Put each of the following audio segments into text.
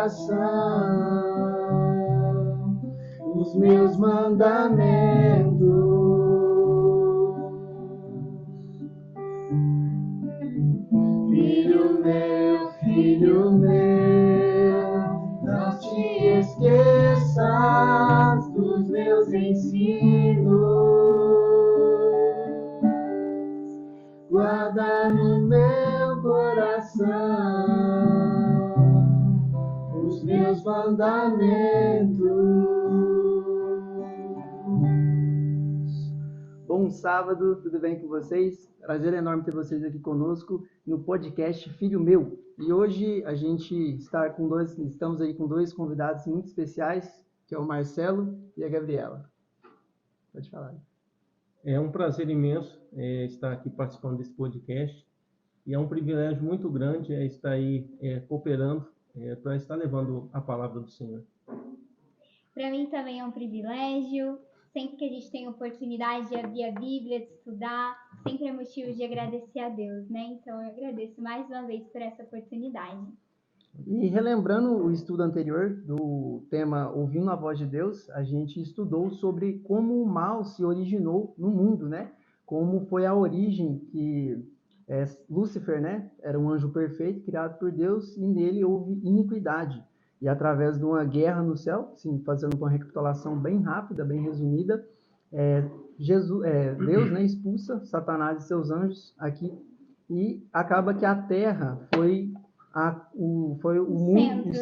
coração os meus mandamentos. Filho meu, não te esqueças dos meus ensinos. Guarda no meu coração os meus mandamentos. Bom sábado, tudo bem com vocês? Prazer enorme ter vocês aqui conosco no podcast Filho Meu. E hoje a gente estamos aí com dois convidados muito especiais, que é o Marcelo e a Gabriela. Pode falar. É um prazer imenso estar aqui participando desse podcast e é um privilégio muito grande estar aí cooperando para estar levando a palavra do Senhor. Para mim também é um privilégio. Sempre que a gente tem oportunidade de abrir a Bíblia, de estudar, sempre é motivo de agradecer a Deus, né? Então eu agradeço mais uma vez por essa oportunidade. E relembrando o estudo anterior do tema Ouvindo a Voz de Deus, a gente estudou sobre como o mal se originou no mundo, né? Como foi a origem que Lúcifer, né? Era um anjo perfeito criado por Deus e nele houve iniquidade. E através de uma guerra no céu, assim, fazendo uma recapitulação bem rápida, bem resumida, Deus, né, expulsa Satanás e seus anjos aqui e acaba que a Terra foi o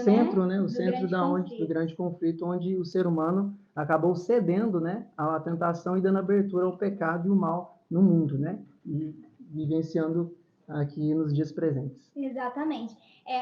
centro do grande conflito, onde o ser humano acabou cedendo, né, à tentação e dando abertura ao pecado e o mal no mundo, né, e vivenciando aqui nos dias presentes. Exatamente.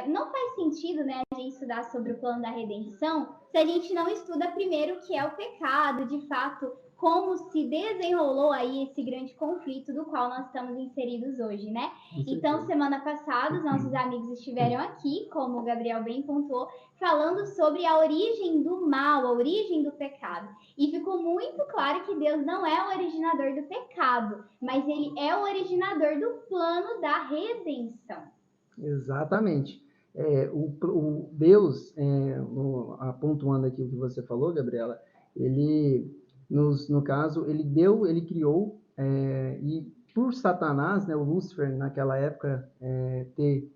Não faz sentido, né, a gente estudar sobre o plano da redenção se a gente não estuda primeiro o que é o pecado, de fato, como se desenrolou aí esse grande conflito do qual nós estamos inseridos hoje, né? Então, semana passada, os nossos amigos estiveram aqui, como o Gabriel bem pontuou, falando sobre a origem do mal, a origem do pecado. E ficou muito claro que Deus não é o originador do pecado, mas ele é o originador do plano da redenção. Exatamente. O Deus, pontuando aqui o que você falou, Gabriela, ele, no caso, ele criou, e por Satanás, né, o Lúcifer, naquela época, ter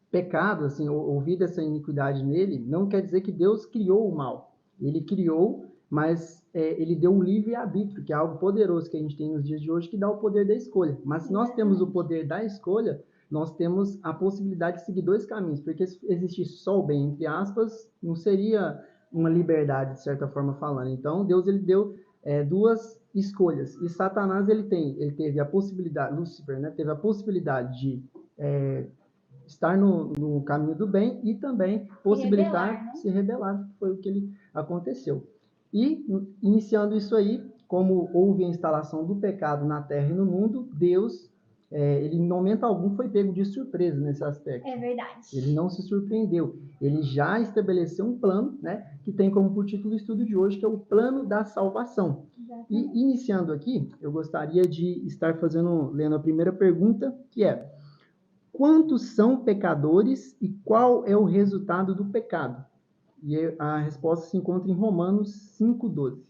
pecado, assim, ouvido essa iniquidade nele, não quer dizer que Deus criou o mal. Ele criou, mas ele deu um livre-arbítrio, que é algo poderoso que a gente tem nos dias de hoje, que dá o poder da escolha. Mas se nós temos o poder da escolha, nós temos a possibilidade de seguir dois caminhos, porque se existisse só o bem, entre aspas, não seria uma liberdade, de certa forma falando. Então, Deus ele deu duas escolhas. E Satanás ele teve a possibilidade, Lúcifer, né, teve a possibilidade de estar no caminho do bem e também possibilitar se rebelar, que foi o que ele aconteceu. E, iniciando isso aí, como houve a instalação do pecado na terra e no mundo, Deus, ele em momento algum foi pego de surpresa nesse aspecto. É verdade. Ele não se surpreendeu. Ele já estabeleceu um plano, né, que tem como por título o estudo de hoje, que é o plano da salvação. Exatamente. E, iniciando aqui, eu gostaria de estar lendo a primeira pergunta, que é: quantos são pecadores e qual é o resultado do pecado? E a resposta se encontra em Romanos 5:12.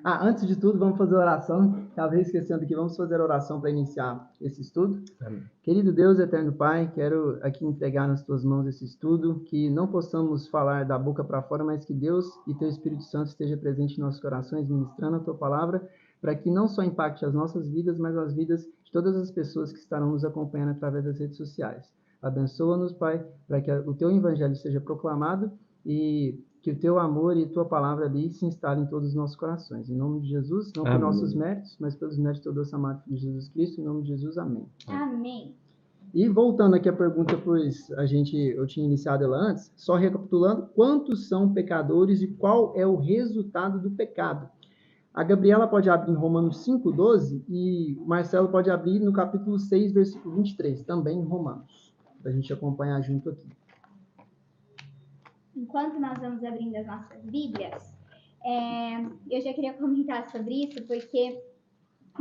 Antes de tudo, vamos fazer a oração. Acabei esquecendo aqui, vamos fazer a oração para iniciar esse estudo. Amém. Querido Deus, eterno Pai, quero aqui entregar nas tuas mãos esse estudo, que não possamos falar da boca para fora, mas que Deus e teu Espírito Santo esteja presente em nossos corações, ministrando a tua palavra, para que não só impacte as nossas vidas, mas as vidas de todas as pessoas que estarão nos acompanhando através das redes sociais. Abençoa-nos, Pai, para que o teu evangelho seja proclamado e que o teu amor e a tua palavra ali se instalem em todos os nossos corações. Em nome de Jesus, não por nossos méritos, mas pelos méritos do teu doce amado Filho Jesus Cristo, em nome de Jesus, amém. Amém. E voltando aqui à pergunta, pois eu tinha iniciado ela antes, só recapitulando, quantos são pecadores e qual é o resultado do pecado? A Gabriela pode abrir em Romanos 5:12 e o Marcelo pode abrir no capítulo 6, versículo 23, também em Romanos, para a gente acompanhar junto aqui. Enquanto nós vamos abrindo as nossas Bíblias, eu já queria comentar sobre isso, porque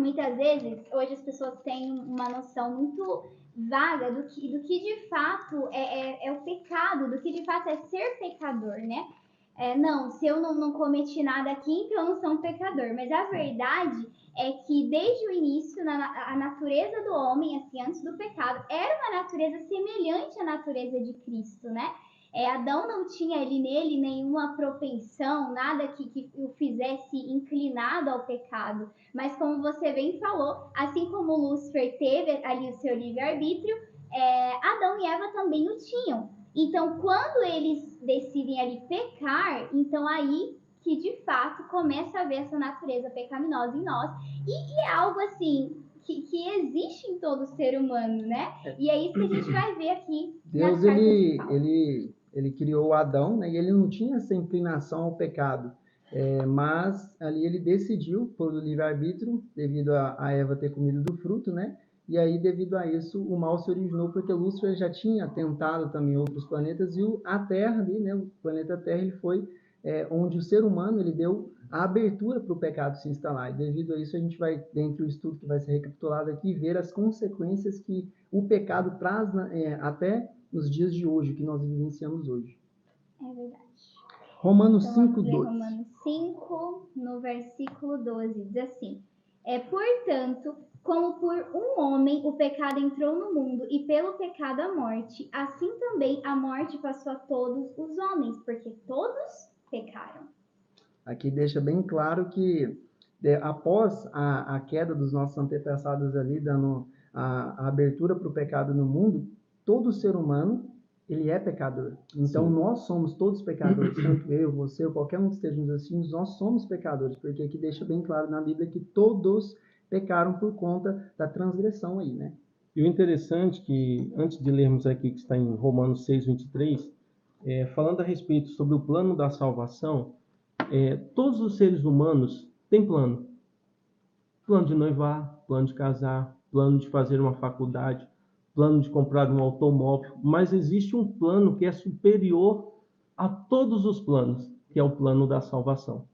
muitas vezes, hoje as pessoas têm uma noção muito vaga do que de fato é o pecado, do que de fato é ser pecador, né? Não, se eu não cometi nada aqui, então eu não sou um pecador. Mas a verdade é que desde o início, a natureza do homem, assim, antes do pecado, era uma natureza semelhante à natureza de Cristo, né? Adão não tinha ali nele nenhuma propensão, nada que o fizesse inclinado ao pecado. Mas como você bem falou, assim como Lúcifer teve ali o seu livre-arbítrio, Adão e Eva também o tinham. Então, quando eles decidem ali pecar, então aí que de fato começa a ver essa natureza pecaminosa em nós. E é algo assim que existe em todo ser humano, né? E é isso que a gente vai ver aqui. Deus, ele criou Adão, né? E ele não tinha essa inclinação ao pecado. Mas ali ele decidiu, por livre-arbítrio, devido a Eva ter comido do fruto, né? E aí, devido a isso, o mal se originou, porque Lúcifer já tinha tentado também outros planetas, e a Terra ali, né? O planeta Terra, ele foi onde o ser humano, ele deu a abertura para o pecado se instalar. E devido a isso, a gente vai, dentro do estudo que vai ser recapitulado aqui, ver as consequências que o pecado traz até nos dias de hoje, que nós vivenciamos hoje. É verdade. Romanos então, 5, 2. Romanos 5, no versículo 12, diz assim: portanto, como por um homem o pecado entrou no mundo e pelo pecado a morte, assim também a morte passou a todos os homens, porque todos pecaram. Aqui deixa bem claro que após a queda dos nossos antepassados ali, dando a abertura para o pecado no mundo, todo ser humano, ele é pecador. Então, nós somos todos pecadores, tanto eu, você, ou qualquer um que esteja nos assistindo, nós somos pecadores, porque aqui deixa bem claro na Bíblia que todos pecaram por conta da transgressão aí, né? E o interessante que, antes de lermos aqui, que está em Romanos 6, 23, falando a respeito sobre o plano da salvação, todos os seres humanos têm plano. Plano de noivar, plano de casar, plano de fazer uma faculdade, plano de comprar um automóvel, mas existe um plano que é superior a todos os planos, que é o plano da salvação,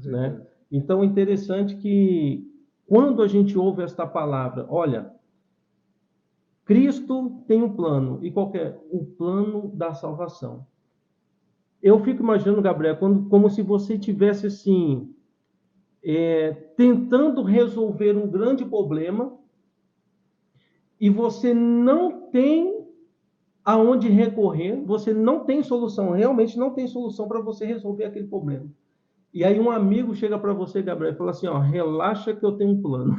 né? Então, é interessante que quando a gente ouve esta palavra, olha, Cristo tem um plano, e qual é? O plano da salvação. Eu fico imaginando, Gabriel, como se você tivesse assim, tentando resolver um grande problema e você não tem aonde recorrer, você não tem solução, realmente não tem solução para você resolver aquele problema. E aí um amigo chega para você, Gabriel, e fala assim, relaxa que eu tenho um plano.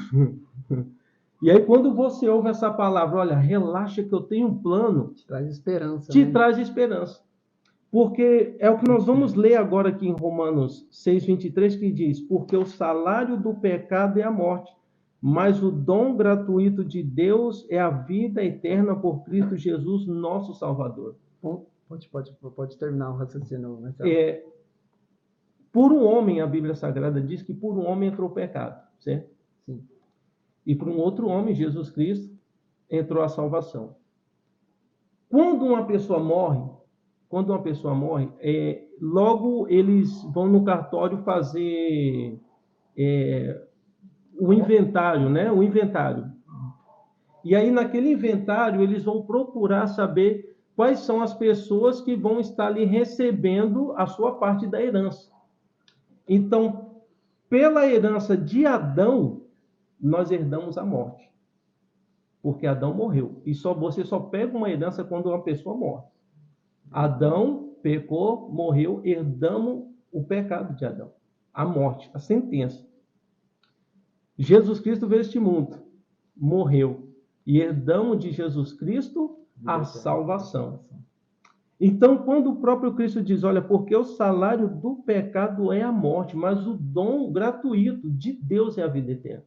E aí quando você ouve essa palavra, olha, relaxa que eu tenho um plano, te traz esperança. Traz esperança. Porque é o que nós vamos ler agora aqui em Romanos 6, 23, que diz, porque o salário do pecado é a morte, mas o dom gratuito de Deus é a vida eterna por Cristo Jesus, nosso Salvador. Pode terminar o raciocínio, Marcelo. Por um homem, a Bíblia Sagrada diz que por um homem entrou o pecado, certo? Sim. E por um outro homem, Jesus Cristo, entrou a salvação. Quando uma pessoa morre, logo eles vão no cartório fazer o inventário, né? O inventário. E aí, naquele inventário, eles vão procurar saber quais são as pessoas que vão estar ali recebendo a sua parte da herança. Então, pela herança de Adão, nós herdamos a morte. Porque Adão morreu. E você só pega uma herança quando uma pessoa morre. Adão pecou, morreu, herdamos o pecado de Adão. A morte, a sentença. Jesus Cristo veio a este mundo, morreu. E herdamos de Jesus Cristo a salvação. Então, quando o próprio Cristo diz, olha, porque o salário do pecado é a morte, mas o dom gratuito de Deus é a vida eterna.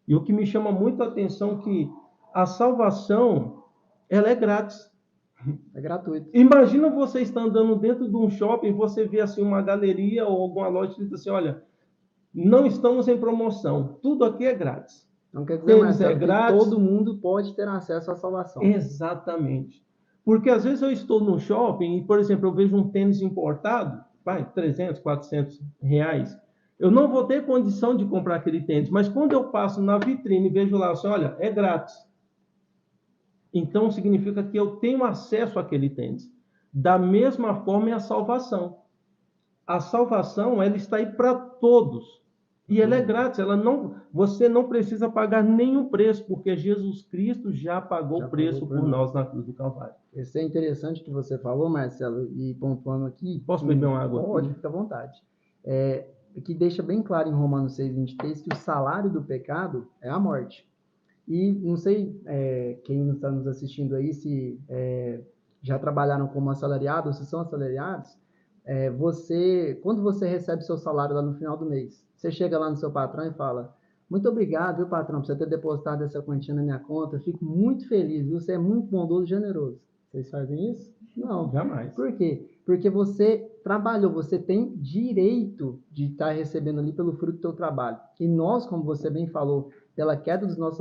E o que me chama muito a atenção é que a salvação, ela é grátis. É gratuito. Imagina você estar andando dentro de um shopping, você vê assim uma galeria ou alguma loja que diz assim, olha, não estamos em promoção, tudo aqui é grátis. Não quer dizer, Marcelo, que todo mundo pode ter acesso à salvação. Exatamente. Porque às vezes eu estou no shopping e, por exemplo, eu vejo um tênis importado, vai, 300, 400 reais, Eu não vou ter condição de comprar aquele tênis, mas quando eu passo na vitrine e vejo lá, assim, olha, é grátis. Então significa que eu tenho acesso àquele tênis. Da mesma forma é a salvação. A salvação, ela está aí para todos. E ela é grátis, você não precisa pagar nenhum preço, porque Jesus Cristo já pagou o preço por nós na cruz do Calvário. Isso é interessante que você falou, Marcelo, e pontuando aqui. Posso beber uma água? Pode, fica à vontade. Que deixa bem claro em Romanos 6:23 que o salário do pecado é a morte. E não sei quem está nos assistindo aí, se já trabalharam como assalariado ou se são assalariados, quando você recebe seu salário lá no final do mês, você chega lá no seu patrão e fala: muito obrigado, viu, patrão, por você ter depositado essa quantia na minha conta, eu fico muito feliz, viu? Você é muito bondoso e generoso. Vocês fazem isso? Não. Jamais. Por quê? Porque você trabalhou, você tem direito de estar recebendo ali pelo fruto do seu trabalho. E nós, como você bem falou, pela queda dos nossos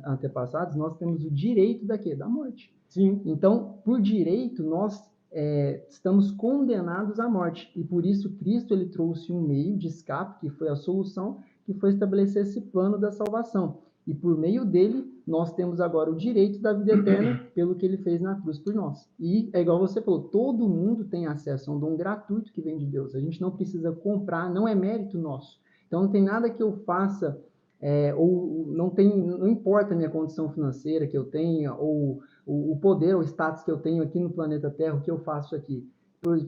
antepassados, nós temos o direito da quê? Da morte. Sim. Então, por direito, nós estamos condenados à morte. E por isso Cristo ele trouxe um meio de escape, que foi a solução, que foi estabelecer esse plano da salvação. E por meio dele, nós temos agora o direito da vida eterna pelo que ele fez na cruz por nós. E é igual você falou, todo mundo tem acesso a um dom gratuito que vem de Deus. A gente não precisa comprar, não é mérito nosso. Então não tem nada que eu faça, ou não importa a minha condição financeira que eu tenha, ou o poder, o status que eu tenho aqui no planeta Terra, o que eu faço aqui.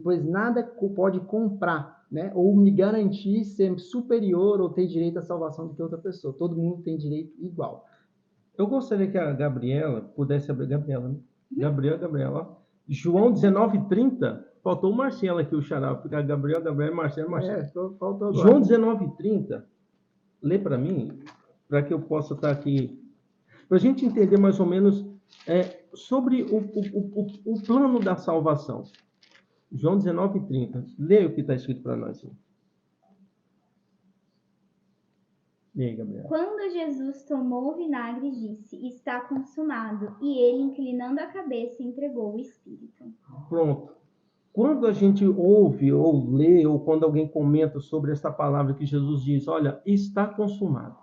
Pois nada pode comprar, né? Ou me garantir ser superior ou ter direito à salvação do que outra pessoa. Todo mundo tem direito igual. Eu gostaria que a Gabriela pudesse abrir. Gabriela, né? Gabriela. João 19:30. Faltou o Marcelo aqui, o xará. Porque a Gabriela, Marcelo. Faltou agora. João 19:30. Lê para mim, para que eu possa estar aqui. Para a gente entender mais ou menos sobre o plano da salvação. João 19:30. Leia o que está escrito para nós. E aí, Gabriela? Quando Jesus tomou o vinagre, disse: está consumado. E ele, inclinando a cabeça, entregou o Espírito. Pronto. Quando a gente ouve ou lê, ou quando alguém comenta sobre essa palavra que Jesus diz, olha, está consumado.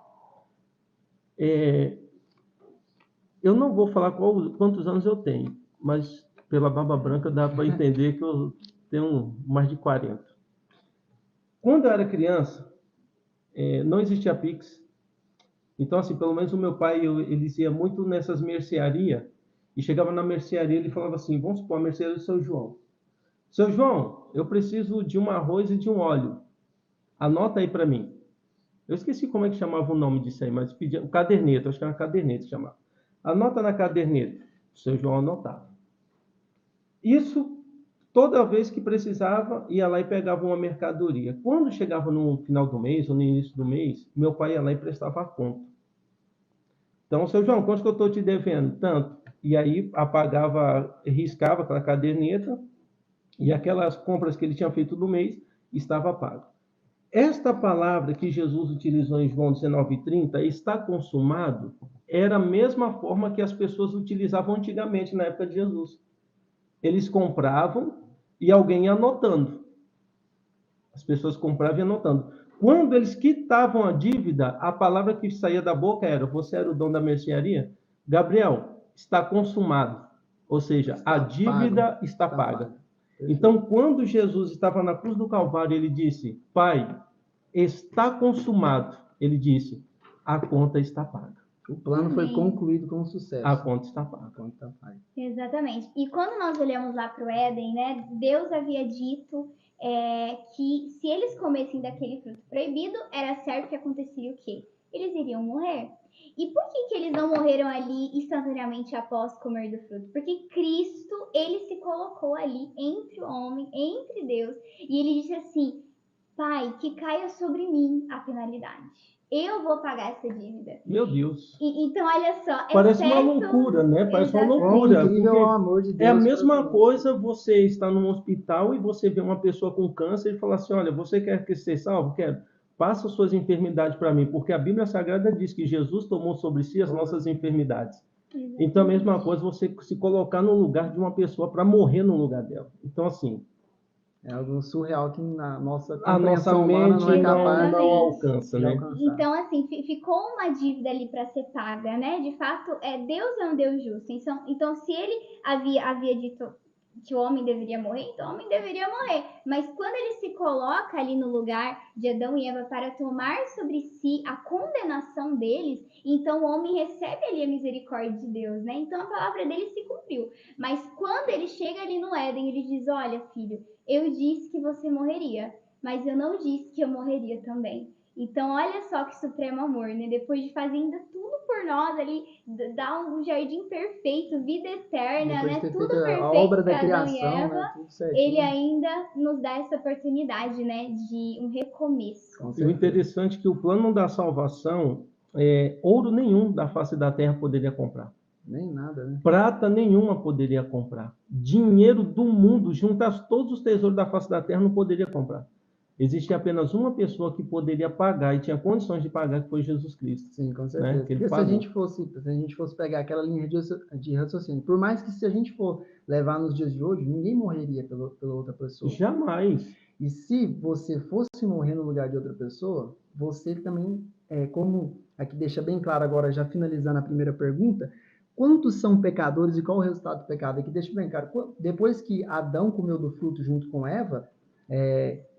Eu não vou falar quantos anos eu tenho, mas pela barba branca dá para entender que eu tenho mais de 40. Quando eu era criança, não existia Pix. Então, assim, pelo menos o meu pai, ele ia muito nessas mercearias, e chegava na mercearia, ele falava assim, vamos supor, a mercearia do seu João. Seu João, eu preciso de um arroz e de um óleo. Anota aí para mim. Eu esqueci como é que chamava o nome disso aí, mas pedia o caderneta, acho que era caderneta que chamava. Anota na caderneta. O seu João anotava. Isso, toda vez que precisava, ia lá e pegava uma mercadoria. Quando chegava no final do mês, ou no início do mês, meu pai ia lá e prestava a conta. Então, seu João, quanto que eu estou te devendo? Tanto. E aí, riscava aquela caderneta, e aquelas compras que ele tinha feito no mês, estava pago. Esta palavra que Jesus utilizou em João 19:30, está consumado, era a mesma forma que as pessoas utilizavam antigamente, na época de Jesus. Eles compravam e alguém ia anotando. As pessoas compravam e anotando. Quando eles quitavam a dívida, a palavra que saía da boca era, você era o dono da mercearia? Gabriel, está consumado. Ou seja, a dívida está paga. Então, quando Jesus estava na cruz do Calvário, ele disse, Pai, está consumado. Ele disse, a conta está paga. O plano foi concluído com sucesso. A conta está paga. Exatamente. E quando nós olhamos lá para o Éden, né, Deus havia dito que se eles comessem daquele fruto proibido, era certo que aconteceria o quê? Eles iriam morrer. E por que eles não morreram ali instantaneamente após comer do fruto? Porque Cristo, ele se colocou ali entre o homem, entre Deus, e ele disse assim, Pai, que caia sobre mim a penalidade. Eu vou pagar essa dívida. Meu Deus. Então, olha só. Parece uma loucura, né? Parece uma loucura. Incrível amor de Deus. É a mesma coisa você estar num hospital e você vê uma pessoa com câncer e falar assim, olha, você quer que seja salvo? Quero. Passa suas enfermidades para mim, porque a Bíblia Sagrada diz que Jesus tomou sobre si as nossas enfermidades. Então, a mesma coisa você se colocar no lugar de uma pessoa para morrer no lugar dela. Então, assim, É algo surreal que na nossa A nossa compreensão humana mente não é capaz não alcança, de né? alcançar. Então, assim, ficou uma dívida ali para ser paga, né? De fato, Deus é um Deus justo. Então se ele havia dito que o homem deveria morrer, então o homem deveria morrer. Mas quando ele se coloca ali no lugar de Adão e Eva para tomar sobre si a condenação deles, então o homem recebe ali a misericórdia de Deus, né? Então a palavra dele se cumpriu. Mas quando ele chega ali no Éden, ele diz: olha, filho, eu disse que você morreria, mas eu não disse que eu morreria também. Então, olha só que supremo amor, né? Depois de fazer ainda tudo por nós ali, dar um jardim perfeito, vida eterna, Depois de né? ter Tudo feito a perfeito obra da para Adão e criação, Eva, né? Tudo certinho. ele ainda nos dá essa oportunidade, né? De um recomeço. Com E o certeza. interessante é que o plano da salvação, ouro nenhum da face da terra poderia comprar. Nem nada, né? Prata nenhuma poderia comprar. Dinheiro do mundo, juntar todos os tesouros da face da terra, não poderia comprar. Existia apenas uma pessoa que poderia pagar e tinha condições de pagar, que foi Jesus Cristo. Sim, com Né? certeza. Que ele Porque se a pagou. gente fosse pegar aquela linha de raciocínio, por mais que se a gente for levar nos dias de hoje, ninguém morreria pela outra pessoa. Jamais. E se você fosse morrer no lugar de outra pessoa, você também, como aqui deixa bem claro agora, já finalizando a primeira pergunta, quantos são pecadores e qual o resultado do pecado? Aqui deixa bem claro, depois que Adão comeu do fruto junto com Eva,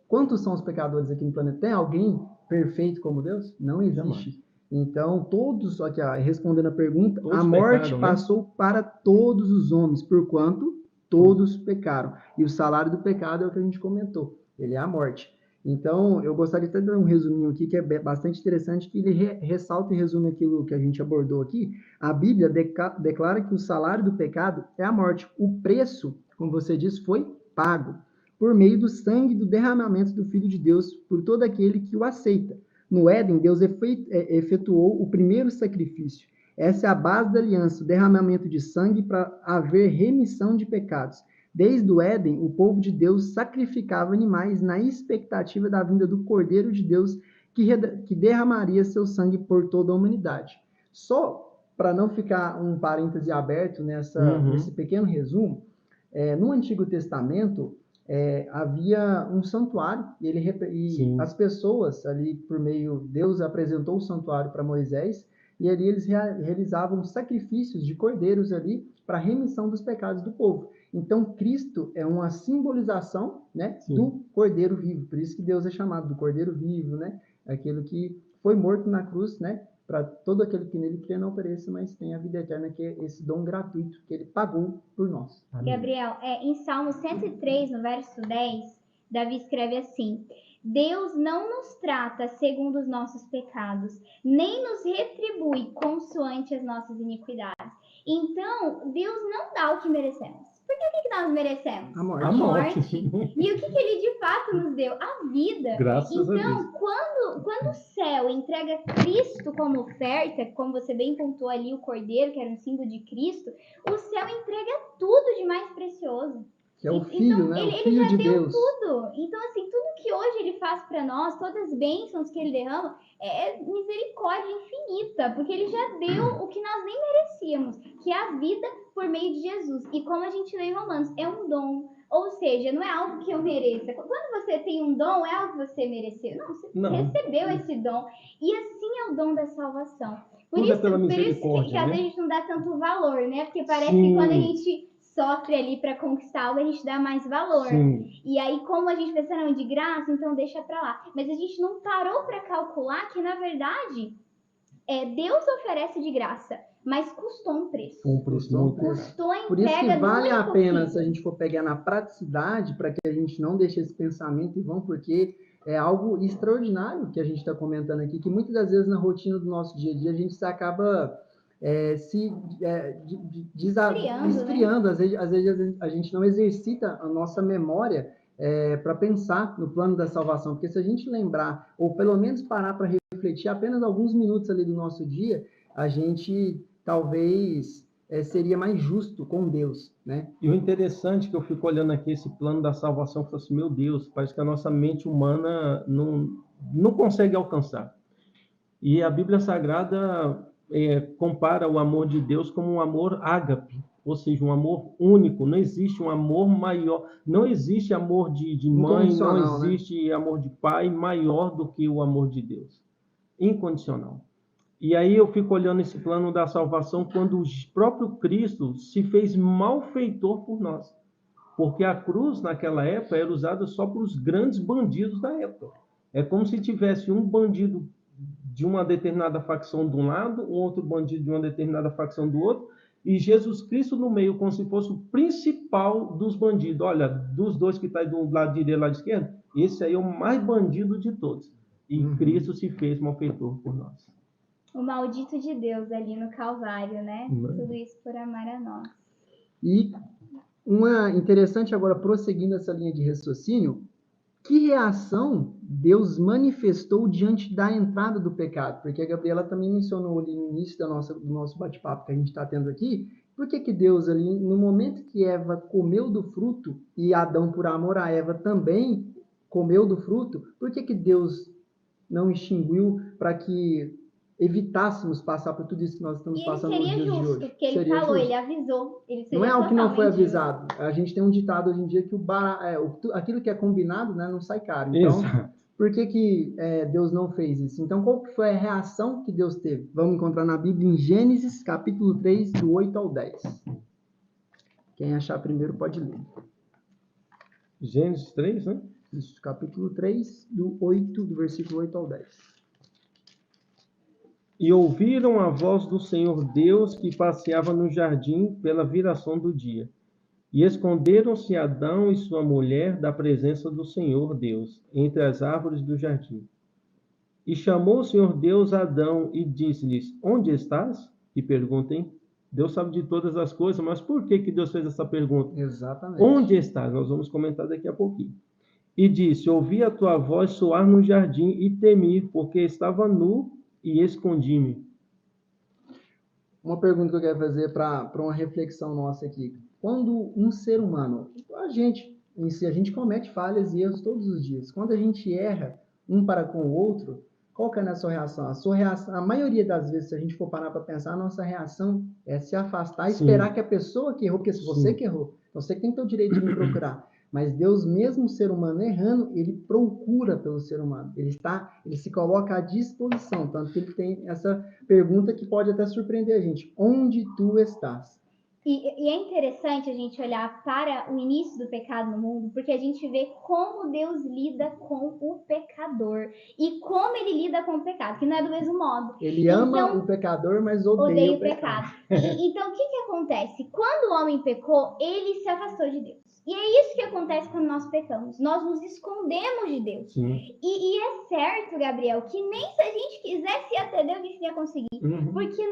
quantos são os pecadores aqui no planeta? Tem alguém perfeito como Deus? Não existe. Então, todos, aqui, respondendo a pergunta, Todos a morte pecaram, né? passou para todos os homens, porquanto todos pecaram. E o salário do pecado é o que a gente comentou, ele é a morte. Então, eu gostaria de dar um resuminho aqui, que é bastante interessante, que ele ressalta e resume aquilo que a gente abordou aqui. A Bíblia declara que o salário do pecado é a morte. O preço, como você disse, foi pago por meio do sangue do derramamento do Filho de Deus por todo aquele que o aceita. No Éden, Deus efetuou o primeiro sacrifício. Essa é a base da aliança, o derramamento de sangue para haver remissão de pecados. Desde o Éden, o povo de Deus sacrificava animais na expectativa da vinda do Cordeiro de Deus que derramaria seu sangue por toda a humanidade. Só para não ficar um parêntese aberto nesse pequeno resumo, no Antigo Testamento, havia um santuário e as pessoas ali por meio Deus apresentou o santuário para Moisés e ali eles realizavam sacrifícios de cordeiros ali para a remissão dos pecados do povo. Então Cristo é uma simbolização, né, do Cordeiro vivo. Por isso que Deus é chamado do Cordeiro vivo, né? Aquele que foi morto na cruz, né? Para todo aquele que nele crê não pereça, mas tenha a vida eterna, que é esse dom gratuito que ele pagou por nós. Amém. Gabriel, em Salmo 103, no verso 10, Davi escreve assim: Deus não nos trata segundo os nossos pecados, nem nos retribui consoante as nossas iniquidades. Então, Deus não dá o que merecemos. Porque o que nós merecemos? A morte. A morte. E o que ele de fato nos deu? A vida. Graças a Deus. Então, quando o céu entrega Cristo como oferta, como você bem pontuou ali, o Cordeiro, que era um símbolo de Cristo, o céu entrega tudo de mais precioso. Que é o Filho, então, né? Ele o Filho já de deu Deus. tudo. Então, assim, tudo que hoje ele faz para nós, todas as bênçãos que ele derrama, é misericórdia infinita, porque ele já deu o que nós nem merecíamos, que é a vida por meio de Jesus. E como a gente lê em Romanos, é um dom. Ou seja, não é algo que eu mereça. Quando você tem um dom, é algo que você mereceu. Não, você recebeu esse dom. E assim é o dom da salvação. Por isso que às vezes a gente não dá tanto valor, né? Porque parece que quando a gente sofre ali para conquistar algo, a gente dá mais valor. Sim. E aí, como a gente pensa, não, de graça, então deixa para lá. Mas a gente não parou para calcular que, na verdade, Deus oferece de graça, mas custou um preço. Custou a entrega. Por isso que vale a pena, se a gente for pegar na praticidade, para que a gente não deixe esse pensamento em vão, porque é algo extraordinário que a gente está comentando aqui, que muitas das vezes na rotina do nosso dia a dia a gente acaba esfriando. Né? Às vezes a gente não exercita a nossa memória para pensar no plano da salvação, porque se a gente lembrar, ou pelo menos parar para refletir apenas alguns minutos ali do nosso dia, a gente talvez seria mais justo com Deus, né? E o interessante é que eu fico olhando aqui esse plano da salvação, eu falo assim, meu Deus, parece que a nossa mente humana não consegue alcançar. E a Bíblia Sagrada compara o amor de Deus como um amor ágape, ou seja, um amor único. Não existe um amor maior, não existe amor de mãe, não existe, né, amor de pai maior do que o amor de Deus. Incondicional. E aí eu fico olhando esse plano da salvação quando o próprio Cristo se fez malfeitor por nós. Porque a cruz, naquela época, era usada só para os grandes bandidos da época. É como se tivesse um bandido de uma determinada facção de um lado, um outro bandido de uma determinada facção do outro, e Jesus Cristo no meio, como se fosse o principal dos bandidos. Olha, dos dois que estão do lado direito e do lado esquerdo, esse aí é o mais bandido de todos. E Cristo se fez malfeitor por nós. O maldito de Deus ali no Calvário, né? Tudo isso por amar a nós. E uma interessante agora, prosseguindo essa linha de raciocínio, que reação Deus manifestou diante da entrada do pecado? Porque a Gabriela também mencionou ali no início do nosso bate-papo que a gente está tendo aqui, por que Deus ali, no momento que Eva comeu do fruto, e Adão, por amor a Eva, também comeu do fruto, por que Deus não extinguiu para que evitássemos passar por tudo isso que nós estamos passando nos dias de hoje? Justo, porque ele seria falou, justo. ele avisou. Ele Não é algo que não foi avisado. A gente tem um ditado hoje em dia que aquilo que é combinado, né, não sai caro. Então, por que Deus não fez isso? Então, qual foi a reação que Deus teve? Vamos encontrar na Bíblia em Gênesis, capítulo 3, do 8 ao 10. Quem achar primeiro pode ler. Gênesis 3, né? Isso, capítulo 3, do versículo 8 ao 10. E ouviram a voz do Senhor Deus que passeava no jardim pela viração do dia. E esconderam-se Adão e sua mulher da presença do Senhor Deus, entre as árvores do jardim. E chamou o Senhor Deus a Adão e disse-lhes, onde estás? E perguntem. Deus sabe de todas as coisas, mas por que Deus fez essa pergunta? Exatamente. Onde estás? Nós vamos comentar daqui a pouquinho. E disse, ouvi a tua voz soar no jardim e temi, porque estava nu e escondi-me. Uma pergunta que eu quero fazer para uma reflexão nossa aqui. Quando um ser humano, a gente em si, a gente comete falhas e erros todos os dias. Quando a gente erra um para com o outro, qual que é a sua reação? A sua reação, a maioria das vezes, se a gente for parar para pensar, a nossa reação é se afastar e esperar que a pessoa que errou, porque se você que errou, então você que tem que ter o direito de me procurar. Mas Deus, mesmo o ser humano errando, ele procura pelo ser humano. Ele se coloca à disposição. Tanto que ele tem essa pergunta que pode até surpreender a gente. Onde tu estás? E é interessante a gente olhar para o início do pecado no mundo, porque a gente vê como Deus lida com o pecador. E como ele lida com o pecado, que não é do mesmo modo. Ele ama o pecador, mas odeia o pecado. Então, o que acontece? Quando o homem pecou, ele se afastou de Deus. E é isso que acontece quando nós pecamos. Nós nos escondemos de Deus. E é certo, Gabriel, que nem se a gente quisesse ir até Deus, a gente ia conseguir. Porque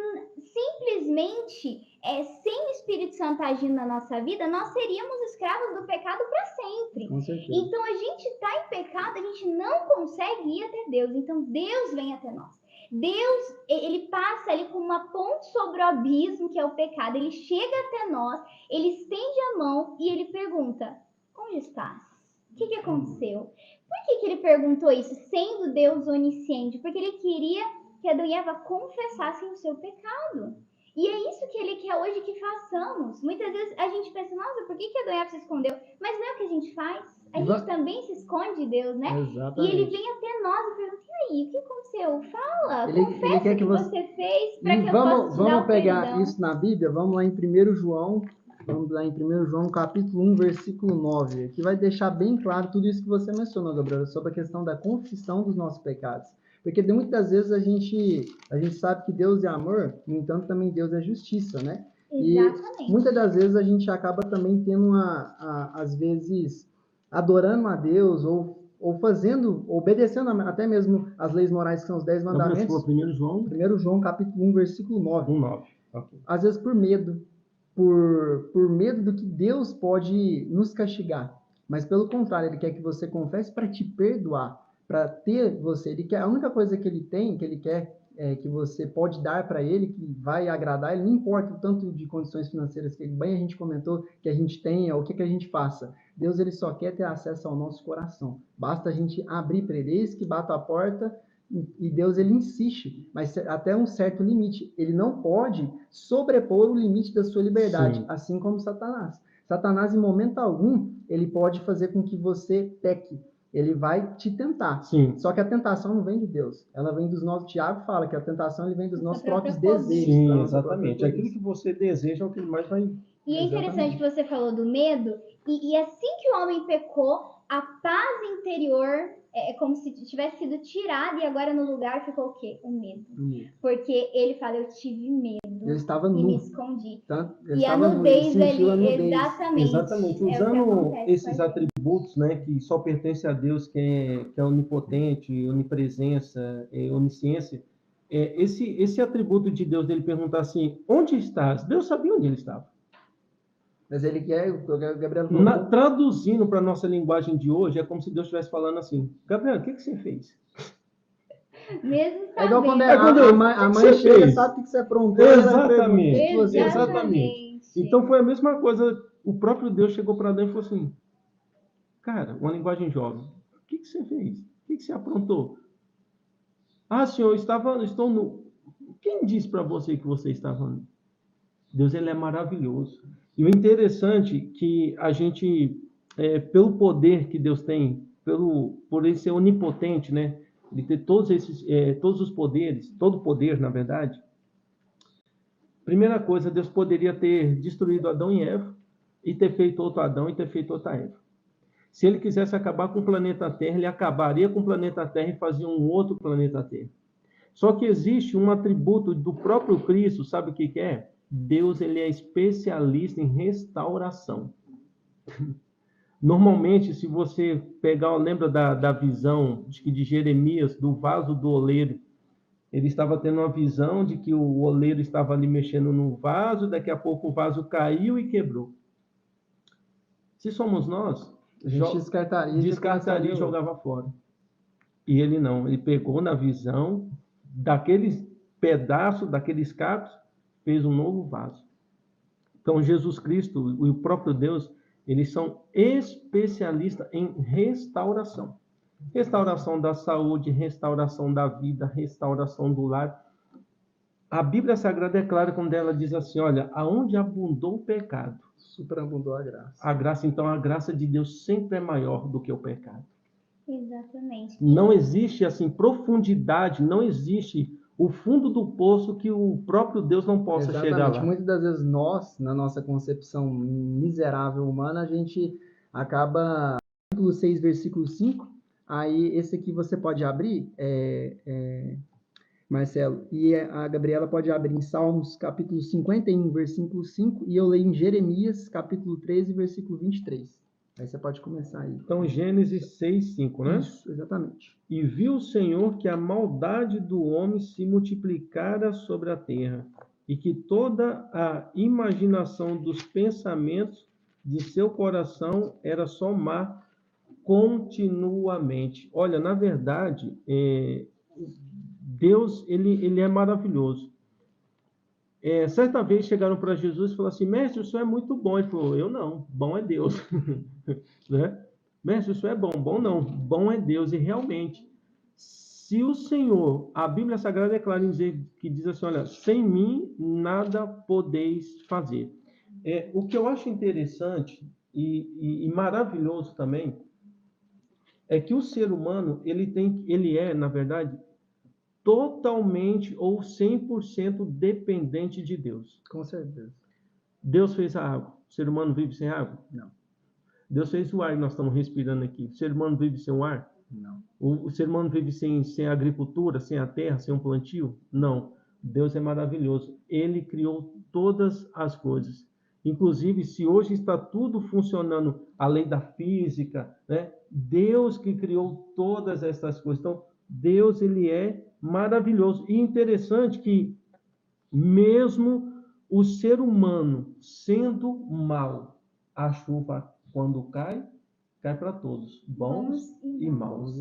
simplesmente, sem o Espírito Santo agindo na nossa vida, nós seríamos escravos do pecado para sempre. Com certeza. Então, a gente está em pecado, a gente não consegue ir até Deus. Então, Deus vem até nós. Deus, ele passa ali com uma ponte sobre o abismo, que é o pecado. Ele chega até nós, ele estende a mão e ele pergunta, onde estás? O que aconteceu? Por que ele perguntou isso, sendo Deus onisciente? Porque ele queria que Adão e Eva confessassem o seu pecado. E é isso que ele quer hoje que façamos. Muitas vezes a gente pensa, nossa, por que Adão e Eva se escondeu? Mas não é o que a gente faz. A gente também se esconde de Deus, né? Exatamente. E ele vem até nós e pergunta, e aí, o que aconteceu? Fala, ele confessa quer o que você fez para que eu possa te dar o Vamos pegar perdão. isso na Bíblia, vamos lá em 1 João, capítulo 1, versículo 9, que vai deixar bem claro tudo isso que você mencionou, Gabriela, sobre a questão da confissão dos nossos pecados. Porque muitas vezes a gente sabe que Deus é amor, no entanto também Deus é justiça, né? Exatamente. E muitas das vezes a gente acaba também tendo às vezes, adorando a Deus ou fazendo, obedecendo até mesmo as leis morais que são os 10 mandamentos. 1 João, capítulo 1, versículo 9. 1:9. Okay. Às vezes por medo, por medo do que Deus pode nos castigar. Mas pelo contrário, ele quer que você confesse para te perdoar, para ter você. Ele quer, a única coisa que ele tem, que ele quer, que você pode dar para ele, que vai agradar ele, não importa o tanto de condições financeiras que bem a gente comentou, que a gente tenha, o que a gente faça. Deus, ele só quer ter acesso ao nosso coração. Basta a gente abrir para ele. Eis que bato a porta E Deus, ele insiste, mas até um certo limite. Ele não pode sobrepor o limite da sua liberdade, Sim. assim como Satanás. Satanás, em momento algum, ele pode fazer com que você peque. Ele vai te tentar. Sim. Só que a tentação não vem de Deus. Ela vem dos nossos... Tiago fala que a tentação ele vem dos nossos próprios desejos. Sim, exatamente. Aquilo que você deseja é o que ele mais vai... E é interessante que você falou do medo, e assim que o homem pecou, a paz interior é como se tivesse sido tirada e agora no lugar ficou o quê? O medo. Porque ele fala, eu tive medo Eu estava e nu. me escondi. Eu E a estava nu, nudez ele sentiu a ali, nudez. exatamente. Usando esses atributos, né, que só pertencem a Deus, que é onipotente, onipresença, onisciência, esse atributo de Deus, dele perguntar assim, onde estás? Deus sabia onde ele estava. Mas ele quer, o Gabriel falou... Traduzindo para a nossa linguagem de hoje, é como se Deus estivesse falando assim, Gabriel, o que você fez? Mesmo sabendo. É igual quando a mãe chega, sabe o que você aprontou, exatamente, ela pergunta, exatamente. Então foi a mesma coisa, o próprio Deus chegou para Adão e falou assim, cara, uma linguagem jovem, o que você fez? O que você aprontou? Ah, senhor, estou nu. Quem disse para você que você estava nu? Deus, ele é maravilhoso. E o interessante é que a gente, pelo poder que Deus tem, por ele ser onipotente, né? Ele ter todos os poderes, todo poder, na verdade. Primeira coisa, Deus poderia ter destruído Adão e Eva e ter feito outro Adão e ter feito outra Eva. Se ele quisesse acabar com o planeta Terra, ele acabaria com o planeta Terra e fazia um outro planeta Terra. Só que existe um atributo do próprio Cristo, sabe o que é? Deus, ele é especialista em restauração. Normalmente, se você pegar, lembra da visão de Jeremias, do vaso do oleiro, ele estava tendo uma visão de que o oleiro estava ali mexendo no vaso, daqui a pouco o vaso caiu e quebrou. Se somos nós, a gente descartaria e jogava fora. E ele não, ele pegou na visão daqueles pedaços, daqueles cacos, fez um novo vaso. Então, Jesus Cristo e o próprio Deus, eles são especialistas em restauração. Restauração da saúde, restauração da vida, restauração do lar. A Bíblia Sagrada é clara quando ela diz assim, olha, aonde abundou o pecado, superabundou a graça. A graça de Deus sempre é maior do que o pecado. Exatamente. Não existe, assim, profundidade, não existe o fundo do poço que o próprio Deus não possa chegar lá. Muitas das vezes nós, na nossa concepção miserável humana, a gente acaba... Capítulo 6, versículo 5, aí esse aqui você pode abrir, Marcelo, e a Gabriela pode abrir em Salmos, capítulo 51, versículo 5, e eu leio em Jeremias, capítulo 13, versículo 23. Aí você pode começar aí. Então, Gênesis 6, 5, né? Isso, exatamente. E viu o Senhor que a maldade do homem se multiplicara sobre a terra, e que toda a imaginação dos pensamentos de seu coração era só má continuamente. Olha, na verdade, Deus, ele é maravilhoso. Certa vez chegaram para Jesus e falaram assim, mestre, o senhor é muito bom. Ele falou, eu não, bom é Deus. Né? Mestre, o senhor é bom, bom não, bom é Deus. E realmente, se o Senhor, a Bíblia Sagrada é clara em dizer, que diz assim, olha, sem mim nada podeis fazer. O que eu acho interessante e maravilhoso também, é que o ser humano, ele é, na verdade, totalmente ou 100% dependente de Deus. Com certeza. Deus fez a água. O ser humano vive sem água? Não. Deus fez o ar que nós estamos respirando aqui. O ser humano vive sem o ar? Não. O ser humano vive sem agricultura, sem a terra, sem um plantio? Não. Deus é maravilhoso. Ele criou todas as coisas. Inclusive, se hoje está tudo funcionando, a lei da física, né? Deus que criou todas essas coisas. Então, Deus, ele é maravilhoso. E interessante que, mesmo o ser humano sendo mal, a chuva, quando cai para todos, bons e maus.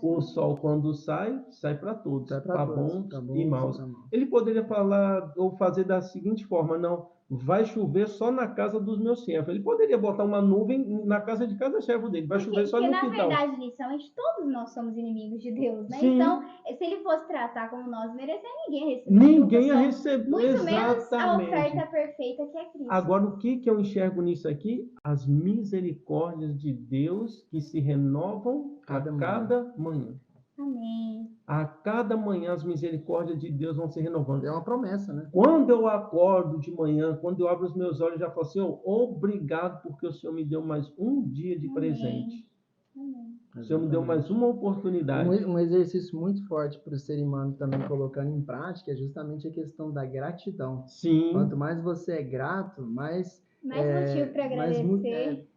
O sol, quando sai para todos, para bons e maus. Ele poderia falar ou fazer da seguinte forma, não, vai chover só na casa dos meus servos. Ele poderia botar uma nuvem na casa de cada servo dele, vai chover só Porque, no na quintal. verdade, inicialmente, todos nós somos inimigos de Deus, né? Sim. Então, se ele fosse tratar como nós merecemos, ninguém ia receber. Ninguém ia receber. Muito menos a Exatamente. oferta perfeita que é Cristo. Agora, o que eu enxergo nisso aqui? As misericórdias de Deus que se renovam a cada manhã. Amém. A cada manhã as misericórdias de Deus vão se renovando. É uma promessa, né? Quando eu acordo de manhã, quando eu abro os meus olhos, já falo assim, obrigado porque o Senhor me deu mais um dia de presente. Amém. O Senhor me deu mais uma oportunidade. Um exercício muito forte para o ser humano também colocando em prática é justamente a questão da gratidão. Sim. Quanto mais você é grato, mais motivo para agradecer.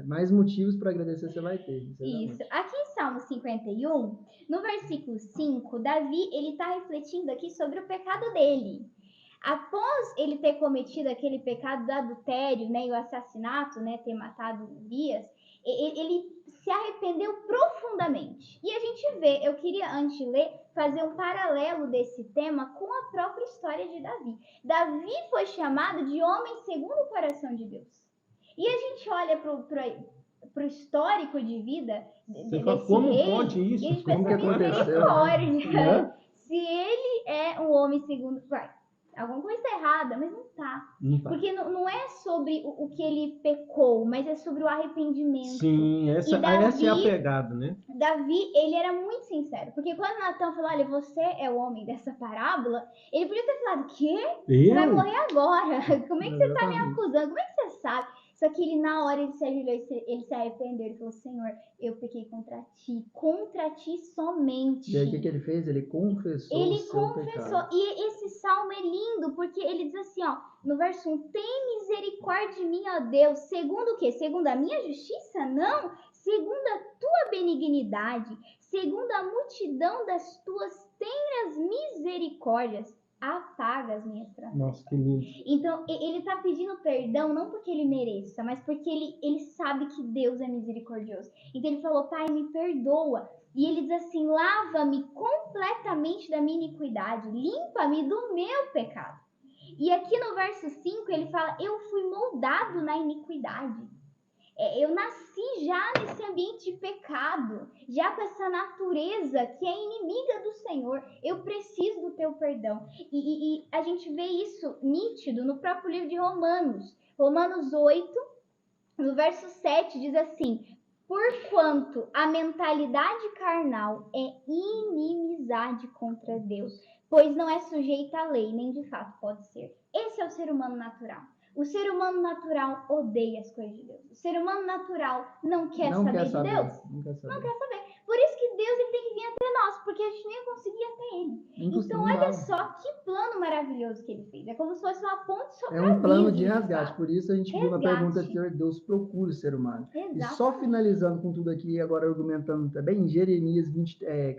Mais motivos para agradecer você vai ter. Isso. Aqui em Salmo 51, no versículo 5, Davi ele está refletindo aqui sobre o pecado dele. Após ele ter cometido aquele pecado do adultério, né, e o assassinato, né, ter matado Urias, ele se arrependeu profundamente. E a gente vê, eu queria antes de ler, fazer um paralelo desse tema com a própria história de Davi. Davi foi chamado de homem segundo o coração de Deus. E a gente olha para o histórico de vida desse como rei, pode isso? E a gente Como pensa, que aconteceu? misericórdia. Se ele é um homem segundo... Alguma coisa está errada, mas não tá. Porque não é sobre o que ele pecou, mas é sobre o arrependimento. Sim, essa é a pegada, né? Davi, ele era muito sincero. Porque quando Natan falou, olha, você é o homem dessa parábola, ele podia ter falado, quê? Você vai morrer agora. Como é que você está me acusando? Como é que você sabe? Só que ele, na hora, ele se ajoelhou, ele se arrependeu. Ele falou, Senhor, eu pequei contra ti somente. E aí, o que ele fez? Ele confessou o seu pecado. E esse salmo é lindo, porque ele diz assim, ó, no verso 1, tem misericórdia de mim, ó Deus, segundo o quê? Segundo a minha justiça? Não, segundo a tua benignidade, segundo a multidão das tuas tenras misericórdias, apaga as minhas transgressões. Nossa, que lindo. Então, ele está pedindo perdão não porque ele mereça, mas porque ele sabe que Deus é misericordioso. Então, ele falou, Pai, me perdoa. E ele diz assim, lava-me completamente da minha iniquidade, limpa-me do meu pecado. E aqui no verso 5, ele fala, eu fui moldado na iniquidade. Eu nasci já nesse ambiente de pecado, já com essa natureza que é inimiga do Senhor. Eu preciso do teu perdão. E a gente vê isso nítido no próprio livro de Romanos. Romanos 8, no verso 7, diz assim, porquanto a mentalidade carnal é inimizade contra Deus, pois não é sujeita à lei, nem de fato pode ser. Esse é o ser humano natural. O ser humano natural odeia as coisas de Deus. O ser humano natural não quer saber de Deus. Não quer saber. Por isso que Deus ele tem que vir até nós, porque a gente nem conseguia até ele. Então, olha só que plano maravilhoso que ele fez. É como se fosse uma ponte sobre a vida. É um plano de resgate. Por isso a gente viu na pergunta anterior, Deus procura o ser humano. Exatamente. E só finalizando com tudo aqui, agora argumentando também, em Jeremias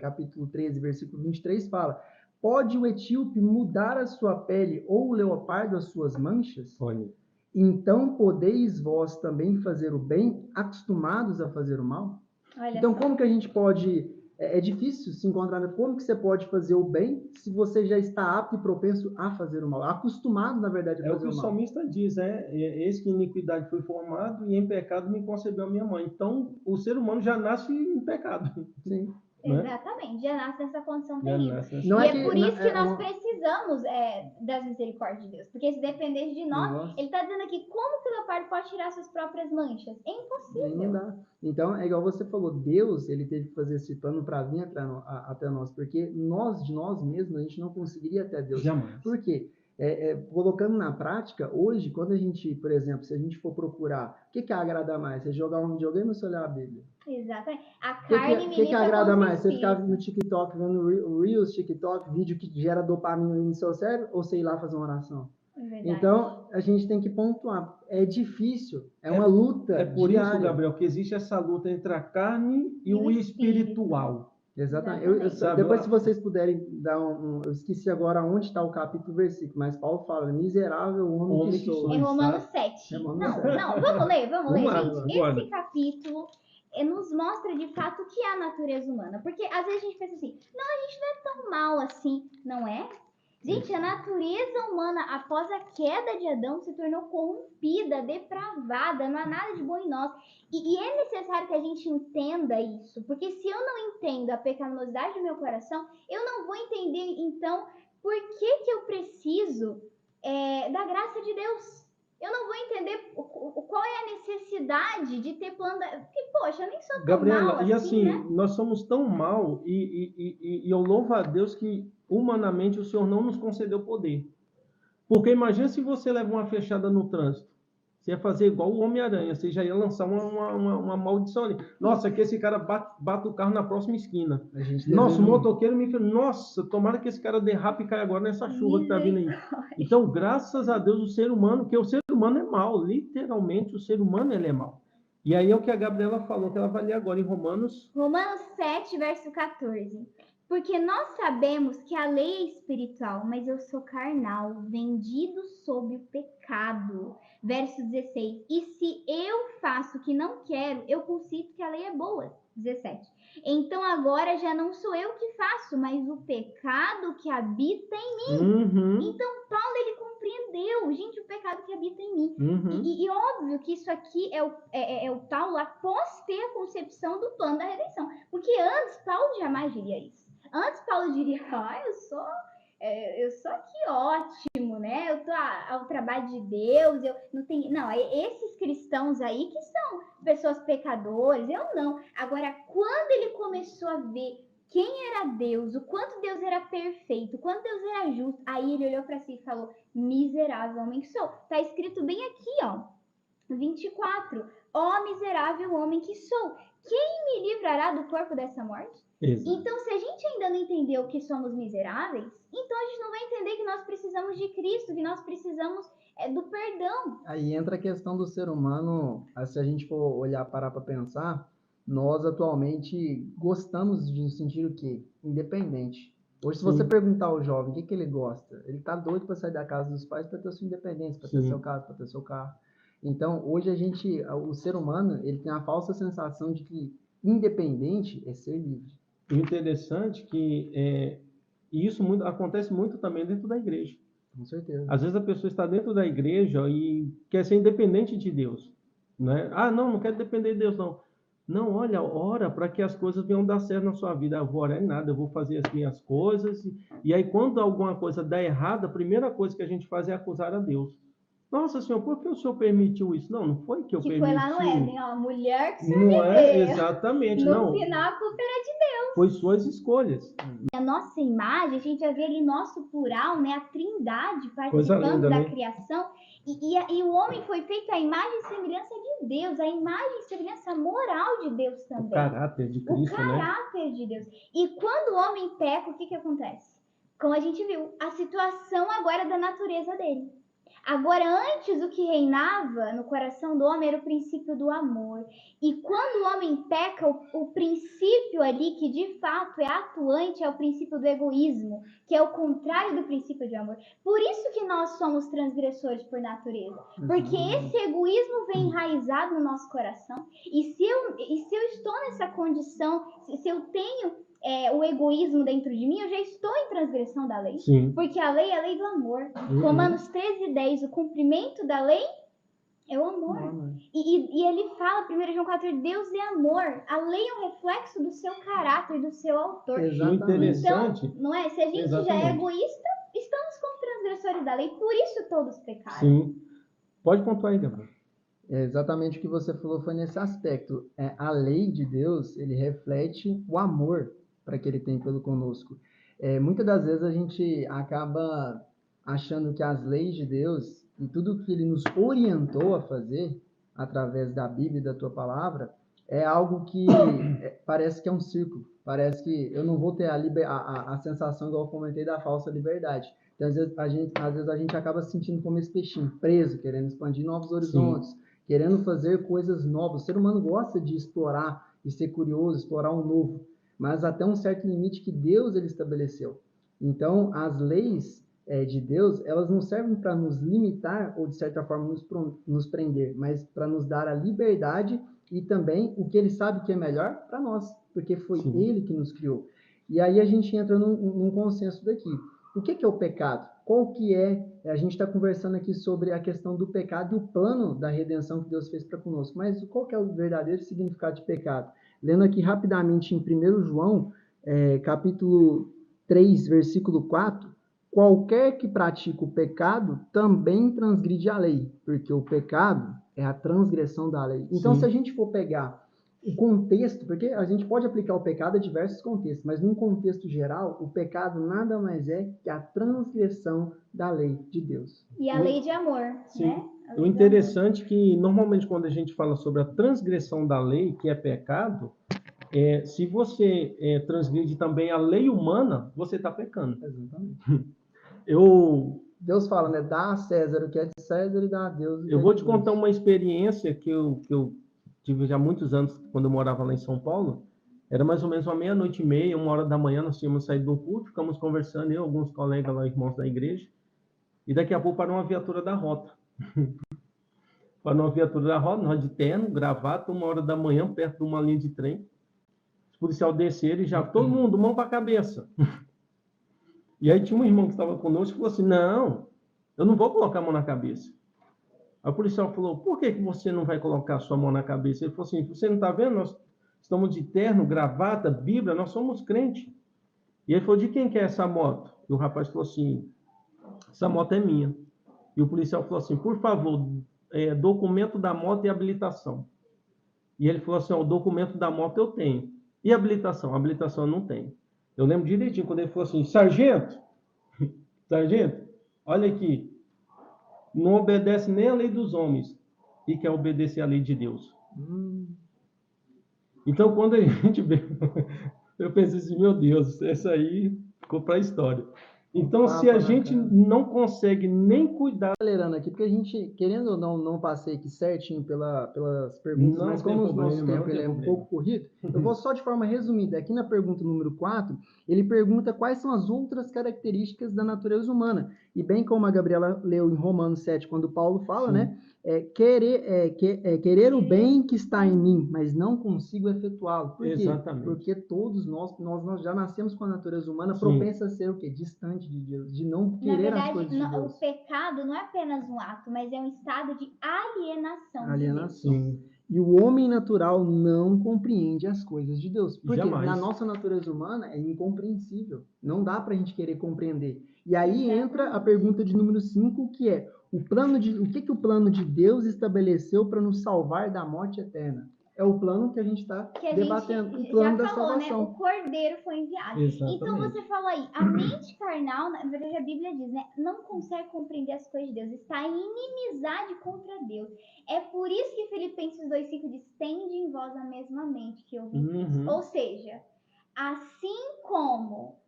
capítulo 13, versículo 23, fala... Pode o etíope mudar a sua pele ou o leopardo as suas manchas? Olha. Então podeis vós também fazer o bem, acostumados a fazer o mal? Olha então só. Como que a gente pode... É difícil se encontrar, como que você pode fazer o bem se você já está apto e propenso a fazer o mal? Acostumado, na verdade, a fazer o mal. É o que o salmista diz, eis que iniquidade foi formado e em pecado me concebeu a minha mãe. Então, o ser humano já nasce em pecado. Sim. Exatamente, já nasce nessa condição terrível. Não e é por isso que nós precisamos das misericórdias de Deus. Porque se dependesse de nós, ele está dizendo aqui, como que o leopardo pode tirar suas próprias manchas? É impossível. Não dá. Então, é igual você falou, Deus, ele teve que fazer esse plano para vir até nós, porque de nós mesmos, a gente não conseguiria até Deus. Jamais. Por quê? Colocando na prática, hoje, quando a gente, por exemplo, se a gente for procurar, o que agrada mais? Você jogar um videogame ou você olhar a Bíblia? Exatamente. A carne O que agrada mais? Você ficar no TikTok, vendo o Reels, TikTok, vídeo que gera dopamina no seu cérebro, ou você ir lá fazer uma oração? Então, a gente tem que pontuar. É difícil, é uma luta. É por diária. isso, Gabriel, que existe essa luta entre a carne e o espiritual. Exatamente. Depois, se vocês puderem dar eu esqueci agora onde está o capítulo e versículo, mas Paulo fala, miserável homem que sou. É Romanos 7. Não, vamos ler, gente. Esse capítulo nos mostra, de fato, o que é a natureza humana. Porque, às vezes, a gente pensa assim, não, a gente não é tão mal assim, não é? Gente, a natureza humana, após a queda de Adão, se tornou corrompida, depravada, não há nada de bom em nós. E é necessário que a gente entenda isso, porque se eu não entendo a pecaminosidade do meu coração, eu não vou entender, então, por que eu preciso da graça de Deus. Eu não vou entender qual é a necessidade de ter plano. Porque, poxa, eu nem sou tão Gabriela, mal e assim, né? nós somos tão mal, e eu louvo a Deus que humanamente o Senhor não nos concedeu poder. Porque imagina se você leva uma fechada no trânsito. Você ia fazer igual o Homem-Aranha, você já ia lançar uma maldição ali. Nossa, que esse cara bate o carro na próxima esquina. Nossa, o motoqueiro me fez. Nossa, tomara que esse cara derrape e caia agora nessa chuva que tá vindo aí. Então, graças a Deus, o ser humano, porque o ser humano é mau, literalmente o ser humano ele é mau. E aí é o que a Gabriela falou, que ela vai ler agora em Romanos 7, verso 14. Porque nós sabemos que a lei é espiritual, mas eu sou carnal, vendido sob o pecado. Verso 16. E se eu faço o que não quero, eu consinto que a lei é boa. 17. Então agora já não sou eu que faço, mas o pecado que habita em mim. Então Paulo, ele compreendeu, gente, o pecado que habita em mim. E óbvio que isso aqui é o Paulo após ter a concepção do plano da redenção. Porque antes Paulo jamais diria isso. Antes Paulo diria, eu sou aqui ótimo, né? Eu tô ao trabalho de Deus, eu não tenho... Não, esses cristãos aí que são pessoas pecadoras, eu não. Agora, quando ele começou a ver quem era Deus, o quanto Deus era perfeito, o quanto Deus era justo, aí ele olhou para si e falou, miserável homem que sou. Tá escrito bem aqui, ó, 24. Ó miserável homem que sou, quem me livrará do corpo dessa morte? Exato. Então, se a gente ainda não entendeu que somos miseráveis, então a gente não vai entender que nós precisamos de Cristo, que nós precisamos do perdão. Aí entra a questão do ser humano, se a gente for olhar, parar para pensar, nós atualmente gostamos de sentir o quê? Independente. Hoje, se você perguntar ao jovem o que ele gosta, ele tá doido para sair da casa dos pais para ter sua independência, para ter seu carro, para ter seu carro. Então, hoje o ser humano, ele tem a falsa sensação de que independente é ser livre. Interessante que isso acontece muito também dentro da igreja. Com certeza. Às vezes a pessoa está dentro da igreja e quer ser independente de Deus, né? Ah, não quero depender de Deus, não. Não, olha, ora para que as coisas venham dar certo na sua vida. Eu vou orar em nada, eu vou fazer as minhas coisas. E aí, quando alguma coisa dá errado, a primeira coisa que a gente faz é acusar a Deus. Nossa, Senhor, por que o Senhor permitiu isso? Não foi que eu permiti. Que foi lá no Éden, ó, mulher que o Senhor me deu. Exatamente, no final, a culpa era de Deus. Foi suas escolhas. A nossa imagem, a gente vai ver ali nosso plural, né? A trindade participando da criação. E o homem foi feito à imagem e semelhança de Deus, a imagem e semelhança moral de Deus também. O caráter de Cristo, né? O caráter de Deus. E quando o homem peca, o que acontece? Como a gente viu, a situação agora da natureza dele. Agora, antes, o que reinava no coração do homem era o princípio do amor. E quando o homem peca, o princípio ali, que de fato é atuante, é o princípio do egoísmo, que é o contrário do princípio de amor. Por isso que nós somos transgressores por natureza. Porque esse egoísmo vem enraizado no nosso coração. E se eu estou nessa condição, se eu tenho o egoísmo dentro de mim, eu já estou em transgressão da lei. Sim. Porque a lei é a lei do amor. Romanos 13:10, o cumprimento da lei é o amor. E ele fala, 1 João 4, Deus é amor. A lei é um reflexo do seu caráter, do seu autor. Exatamente. Interessante. Então, não é? Se a gente já é egoísta, estamos como transgressores da lei. Por isso todos pecaram. Sim. Pode pontuar aí, Gabriel. Exatamente o que você falou foi nesse aspecto. A lei de Deus, ele reflete o amor para que ele tem pelo conosco. Muitas das vezes a gente acaba achando que as leis de Deus e tudo que ele nos orientou a fazer através da Bíblia e da tua palavra é algo que parece que é um círculo. Parece que eu não vou ter a sensação, igual eu comentei, da falsa liberdade. Então, às vezes a gente acaba se sentindo como esse peixinho preso, querendo expandir novos horizontes. Sim. Querendo fazer coisas novas. O ser humano gosta de explorar e ser curioso, explorar o novo, mas até um certo limite que Deus ele estabeleceu. Então, as leis de Deus, elas não servem para nos limitar ou, de certa forma, nos prender, mas para nos dar a liberdade e também o que ele sabe que é melhor para nós, porque foi Sim. Ele que nos criou. E aí a gente entra num consenso daqui. o que é o pecado? Qual que é? A gente está conversando aqui sobre a questão do pecado e o plano da redenção que Deus fez para conosco. Mas qual que é o verdadeiro significado de pecado? Lendo aqui rapidamente em 1 João, capítulo 3, versículo 4, qualquer que pratica o pecado também transgride a lei, porque o pecado é a transgressão da lei. Então, se a gente for pegar o contexto, porque a gente pode aplicar o pecado a diversos contextos, mas num contexto geral, o pecado nada mais é que a transgressão da lei de Deus. E a lei de amor, Sim. né? O interessante é que, normalmente, quando a gente fala sobre a transgressão da lei, que é pecado, se você transgride também a lei humana, você está pecando. Exatamente. Deus fala, né? Dá a César o que é de César e dá a Deus o que é de Deus. Eu vou te contar uma experiência que eu tive já há muitos anos, quando eu morava lá em São Paulo. Era mais ou menos 00:30, 1h da manhã, nós tínhamos saído do culto, ficamos conversando, eu e alguns colegas lá, irmãos da igreja, e daqui a pouco parou uma viatura da rota. Parou uma viatura da rota, nós de terno, gravata, 1h da manhã, perto de uma linha de trem. Os policiais desceram e já, todo mundo, mão para a cabeça. E aí tinha um irmão que estava conosco e falou assim, não, eu não vou colocar a mão na cabeça. Aí o policial falou, por que você não vai colocar a sua mão na cabeça? Ele falou assim, você não está vendo? Nós estamos de terno, gravata, Bíblia, nós somos crentes. E ele falou, de quem que é essa moto? E o rapaz falou assim, essa moto é minha. E o policial falou assim, por favor, documento da moto e habilitação. E ele falou assim, o documento da moto eu tenho. E a habilitação? A habilitação eu não tenho. Eu lembro direitinho quando ele falou assim, sargento, olha aqui, não obedece nem a lei dos homens e quer obedecer a lei de Deus. Então, quando a gente vê, eu pensei assim, meu Deus, essa aí ficou para a história. Então, se a gente não consegue nem cuidar... Acelerando aqui, porque a gente, querendo ou não passei aqui certinho pelas perguntas, mas como o nosso tempo ele é um pouco corrido, eu vou só de forma resumida. Aqui na pergunta número 4, ele pergunta quais são as outras características da natureza humana. E bem como a Gabriela leu em Romanos 7, quando Paulo fala, né? Querer o bem que está em mim, mas não consigo efetuá-lo. Por quê? Exatamente. Porque todos nós já nascemos com a natureza humana propensa a ser o quê? Distante de Deus, de não querer as coisas de Deus. O pecado não é apenas um ato, mas é um estado de alienação. Alienação. E o homem natural não compreende as coisas de Deus. Porque jamais. Na nossa natureza humana é incompreensível. Não dá para a gente querer compreender. E aí entra a pergunta de número 5, que é o que o plano de Deus estabeleceu para nos salvar da morte eterna? É o plano que a gente está debatendo, o plano da salvação. Né? O Cordeiro foi enviado. Exatamente. Então você fala aí, a mente carnal, na verdade a Bíblia diz, né? Não consegue compreender as coisas de Deus, está em inimizade contra Deus. É por isso que Filipenses 2:5 diz, tende em vós a mesma mente que eu vi. Ou seja, assim como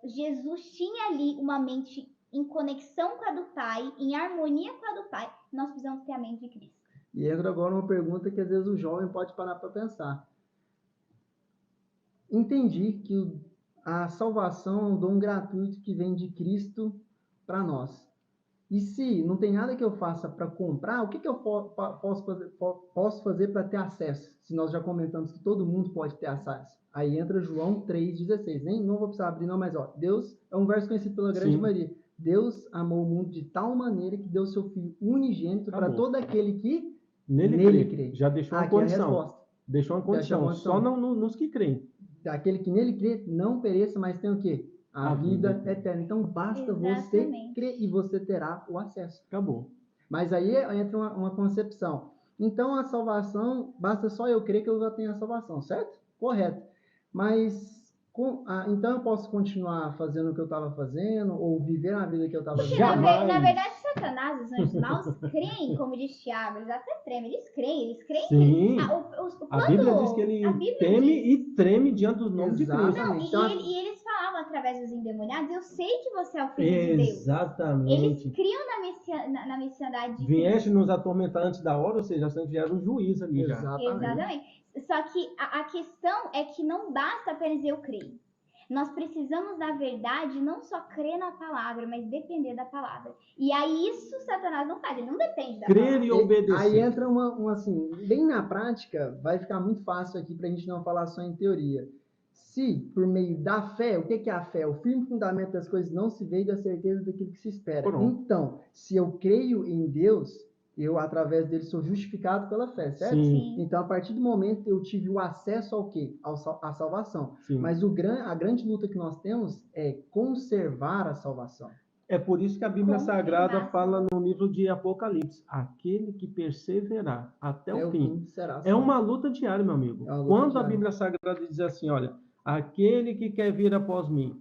Jesus tinha ali uma mente em conexão com a do Pai, em harmonia com a do Pai, nós precisamos ter a mente de Cristo. E entra agora uma pergunta que às vezes o jovem pode parar para pensar. Entendi que a salvação é um dom gratuito que vem de Cristo para nós. E se não tem nada que eu faça para comprar, o que eu posso fazer para ter acesso? Se nós já comentamos que todo mundo pode ter acesso. Aí entra João 3,16. Não vou precisar abrir não, mas Deus é um verso conhecido pela grande maioria. Deus amou o mundo de tal maneira que deu seu Filho unigênito para todo aquele que nele crê. Já deixou uma condição. Deixou uma condição. Só nos que creem. Aquele que nele crê não pereça, mas tem o quê? A vida eterna. Então basta você crer e você terá o acesso. Acabou. Mas aí entra uma concepção. Então a salvação, basta só eu crer que eu já tenho a salvação, certo? Correto. Mas então eu posso continuar fazendo o que eu estava fazendo ou viver a vida que eu estava vivendo? Na verdade, Satanás, os anjos maus, creem, como diz Tiago, eles até tremem, eles creem. Sim. A Bíblia diz que ele teme e treme diante do nome de Cristo. Não, e eles falavam através dos endemoniados, eu sei que você é o Filho de Deus. Exatamente. Eles criam na messianidade de Cristo. Vieste nos atormentar antes da hora, ou seja, já era um juiz ali. Exatamente. Só que a questão é que não basta apenas eu crer. Nós precisamos, na verdade, não só crer na palavra, mas depender da palavra. E aí isso Satanás não faz, ele não depende da palavra. Crer e obedecer. Aí entra assim, bem na prática, vai ficar muito fácil aqui para a gente não falar só em teoria. Se, por meio da fé, o que é a fé? O firme fundamento das coisas não se vê e da certeza daquilo que se espera. Pronto. Então, se eu creio em Deus, eu, através dele, sou justificado pela fé, certo? Sim. Então, a partir do momento, eu tive o acesso ao quê? À salvação. Sim. Mas a grande luta que nós temos é conservar a salvação. É por isso que a Bíblia Sagrada fala no livro de Apocalipse, aquele que perseverar até o fim. Será É uma luta diária, meu amigo. Quando a Bíblia Sagrada diz assim, olha, aquele que quer vir após mim,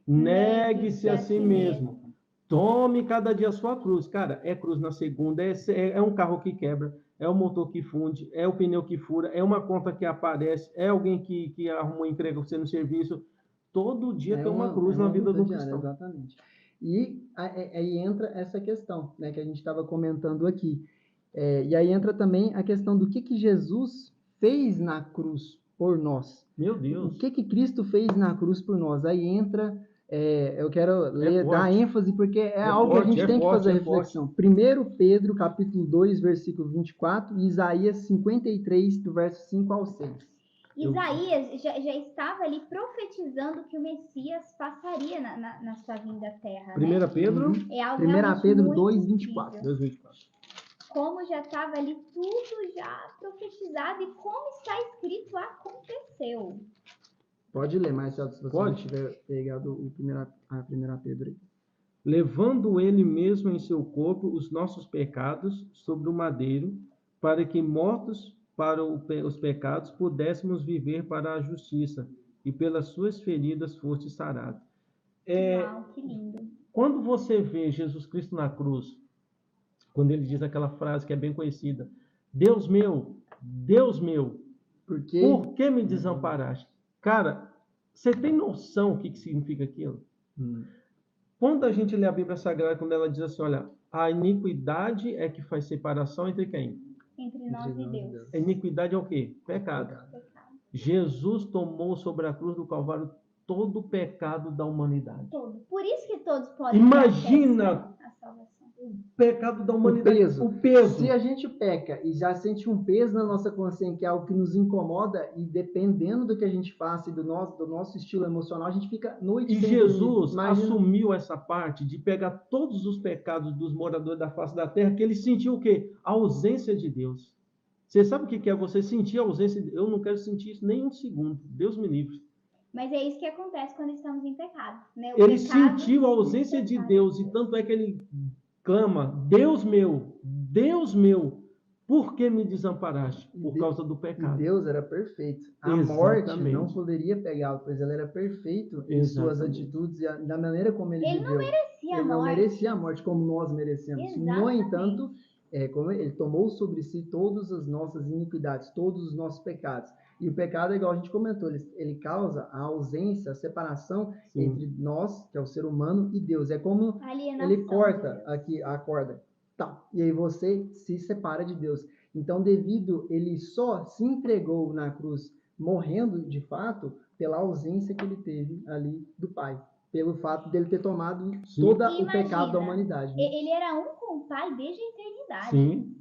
negue-se a si mesmo, tome cada dia a sua cruz. Cara, é cruz na segunda, é um carro que quebra, é o motor que funde, é o pneu que fura, é uma conta que aparece, é alguém que arruma um emprego pra você no serviço. Todo dia tem uma cruz na vida do cristão. Exatamente. E aí entra essa questão, né, que a gente estava comentando aqui. E aí entra também a questão do que Jesus fez na cruz por nós. Meu Deus. O que Cristo fez na cruz por nós? Aí entra, eu quero dar ênfase, porque é algo que a gente tem que fazer reflexão. 1 Pedro, capítulo 2, versículo 24, e Isaías 53, do verso 5 ao 6. Isaías já estava ali profetizando que o Messias passaria na sua vinda à Terra. 1 Pedro? É algo 1 Pedro 2, 24. Como já estava ali tudo já profetizado e como está escrito, aconteceu. Pode ler, Marcelo, se você não tiver pegado a 1 Pedro aí. Levando ele mesmo em seu corpo os nossos pecados sobre o madeiro, para que mortos para os pecados pudéssemos viver para a justiça, e pelas suas feridas foste sarado. Uau, que lindo. Quando você vê Jesus Cristo na cruz, quando ele diz aquela frase que é bem conhecida, Deus meu, por que me desamparaste? Cara, você tem noção o que significa aquilo? Quando a gente lê a Bíblia Sagrada, quando ela diz assim, olha, a iniquidade é que faz separação entre quem? Entre nós e Deus. A iniquidade é o quê? Pecado. Jesus tomou sobre a cruz do Calvário todo o pecado da humanidade. Todo. Por isso que todos podem Imagina a salvação. O pecado da humanidade. O peso. Se a gente peca e já sente um peso na nossa consciência, que é algo que nos incomoda, e dependendo do que a gente faça e do nosso estilo emocional, a gente fica noite sem dormir. E Jesus assumiu essa parte de pegar todos os pecados dos moradores da face da terra, que ele sentiu o quê? A ausência de Deus. Você sabe o que é você sentir a ausência de Deus? Eu não quero sentir isso nem um segundo. Deus me livre. Mas é isso que acontece quando estamos em pecado, né? Ele sentiu a ausência de Deus, e tanto é que ele clama, Deus meu, por que me desamparaste? Por causa do pecado. E Deus era perfeito. A morte não poderia pegá-lo, pois ele era perfeito em suas atitudes e da maneira como ele viveu. Ele não merecia a morte como nós merecemos. No entanto, como ele tomou sobre si todas as nossas iniquidades, todos os nossos pecados. E o pecado, igual a gente comentou, ele causa a ausência, a separação entre nós, que é o ser humano, e Deus. É como ele corta aqui a corda. Tá. E aí você se separa de Deus. Então, ele só se entregou na cruz, morrendo de fato, pela ausência que ele teve ali do Pai. Pelo fato dele ter tomado todo o pecado da humanidade. Né? Ele era um com o Pai desde a eternidade. Sim.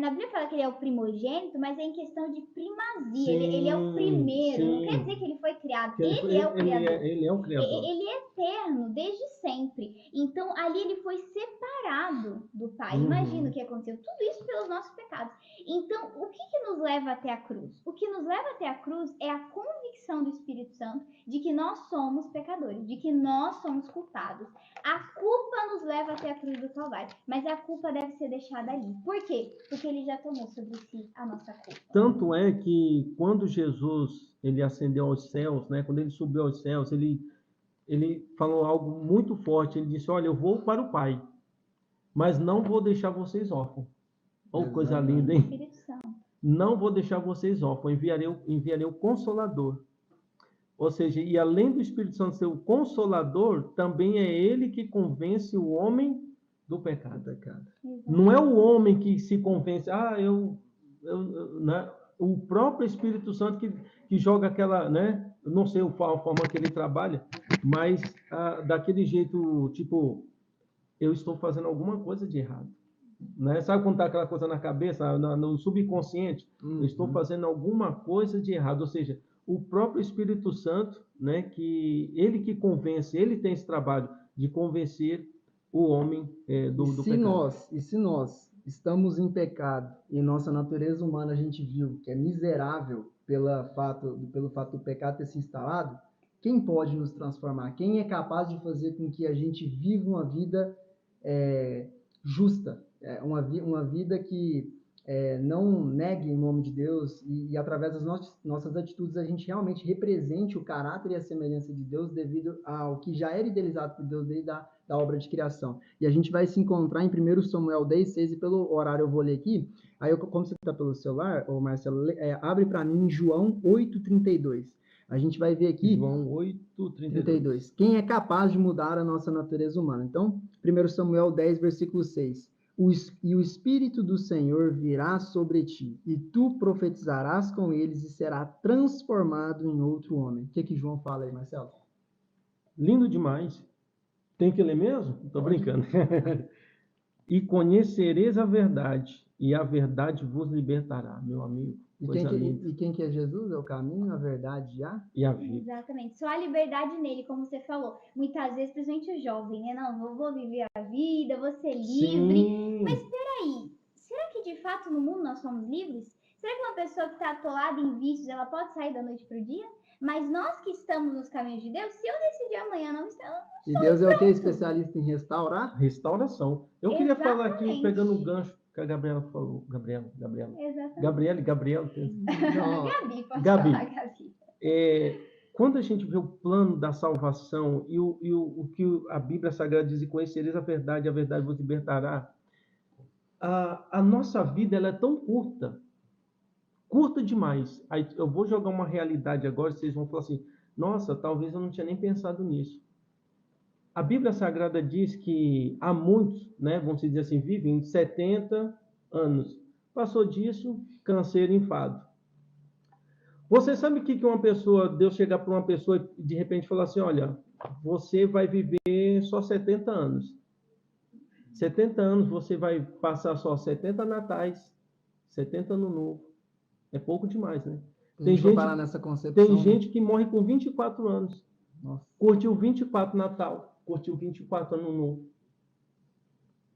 Na Bíblia fala que ele é o primogênito, mas é em questão de primazia. Ele é o primeiro. Não quer dizer que ele foi criado. Ele é o criador. Ele é o criador. Ele é eterno, desde sempre. Então, ali ele foi separado do Pai. Imagina o que aconteceu. Tudo isso pelos nossos pecados. Então, o que nos leva até a cruz? O que nos leva até a cruz é a convicção do Espírito Santo de que nós somos pecadores, de que nós somos culpados. A culpa nos leva até a cruz do Calvário, mas a culpa deve ser deixada ali. Por quê? Porque ele já tomou sobre si a nossa culpa. Tanto é que quando Jesus ele ascendeu aos céus, né, quando ele subiu aos céus, ele falou algo muito forte. Ele disse, olha, eu vou para o Pai, mas não vou deixar vocês órfãos. Oh, coisa linda, hein? Não vou deixar vocês órfãos, enviarei o Consolador. Ou seja, e além do Espírito Santo ser o Consolador, também é ele que convence o homem do pecado. Não é o homem que se convence, né? O próprio Espírito Santo que joga aquela, né? Não sei a forma que ele trabalha, mas daquele jeito, tipo, eu estou fazendo alguma coisa de errado. Né? Sabe quando está aquela coisa na cabeça, no subconsciente? Eu estou fazendo alguma coisa de errado. Ou seja, o próprio Espírito Santo, né, que ele que convence, ele tem esse trabalho de convencer o homem do pecado. E se nós estamos em pecado e nossa natureza humana a gente viu que é miserável pelo fato do pecado ter se instalado, quem pode nos transformar? Quem é capaz de fazer com que a gente viva uma vida justa, uma vida que não negue o nome de Deus e através das nossas atitudes a gente realmente represente o caráter e a semelhança de Deus devido ao que já era idealizado por Deus desde da obra de criação. E a gente vai se encontrar em 1 Samuel 10:6 e pelo horário eu vou ler aqui. Aí, como você está pelo celular, ô Marcelo, abre para mim em João 8:32. A gente vai ver aqui João 8:32. Quem é capaz de mudar a nossa natureza humana? Então, 1 Samuel 10, versículo 6. E o Espírito do Senhor virá sobre ti, e tu profetizarás com eles e será transformado em outro homem. O que João fala aí, Marcelo? Lindo demais. Tem que ler mesmo? Estou brincando. E conhecereis a verdade, e a verdade vos libertará, meu amigo. E quem que é Jesus? É o caminho, a verdade e a vida. Exatamente. Só a liberdade nele, como você falou. Muitas vezes, principalmente o jovem, né? Não, vou viver a vida, vou ser livre. Sim. Mas peraí, será que de fato no mundo nós somos livres? Será que uma pessoa que está atolada em vícios, ela pode sair da noite para o dia? Mas nós que estamos nos caminhos de Deus, se eu decidir amanhã não estar... E Deus é o que? Especialista em restaurar? Restauração. Eu queria falar aqui, pegando o gancho que a Gabriela falou. Gabriela. Exatamente. Gabriela. Gabi, pode falar, Gabi. Quando a gente vê o plano da salvação e o que a Bíblia Sagrada diz, e conhecereis a verdade vos libertará, a nossa vida ela é tão curta demais. Aí eu vou jogar uma realidade agora, vocês vão falar assim, nossa, talvez eu não tinha nem pensado nisso. A Bíblia Sagrada diz que há muitos, né, vamos dizer assim, vivem 70 anos. Passou disso, canseiro, enfado. Você sabe o que uma pessoa, Deus chegar para uma pessoa e de repente falar assim, olha, você vai viver só 70 anos. 70 anos você vai passar só 70 natais, 70 ano novo. É pouco demais, né? Tem gente que morre com 24 anos. Nossa. Curtiu 24 Natal, curtiu 24 Ano Novo.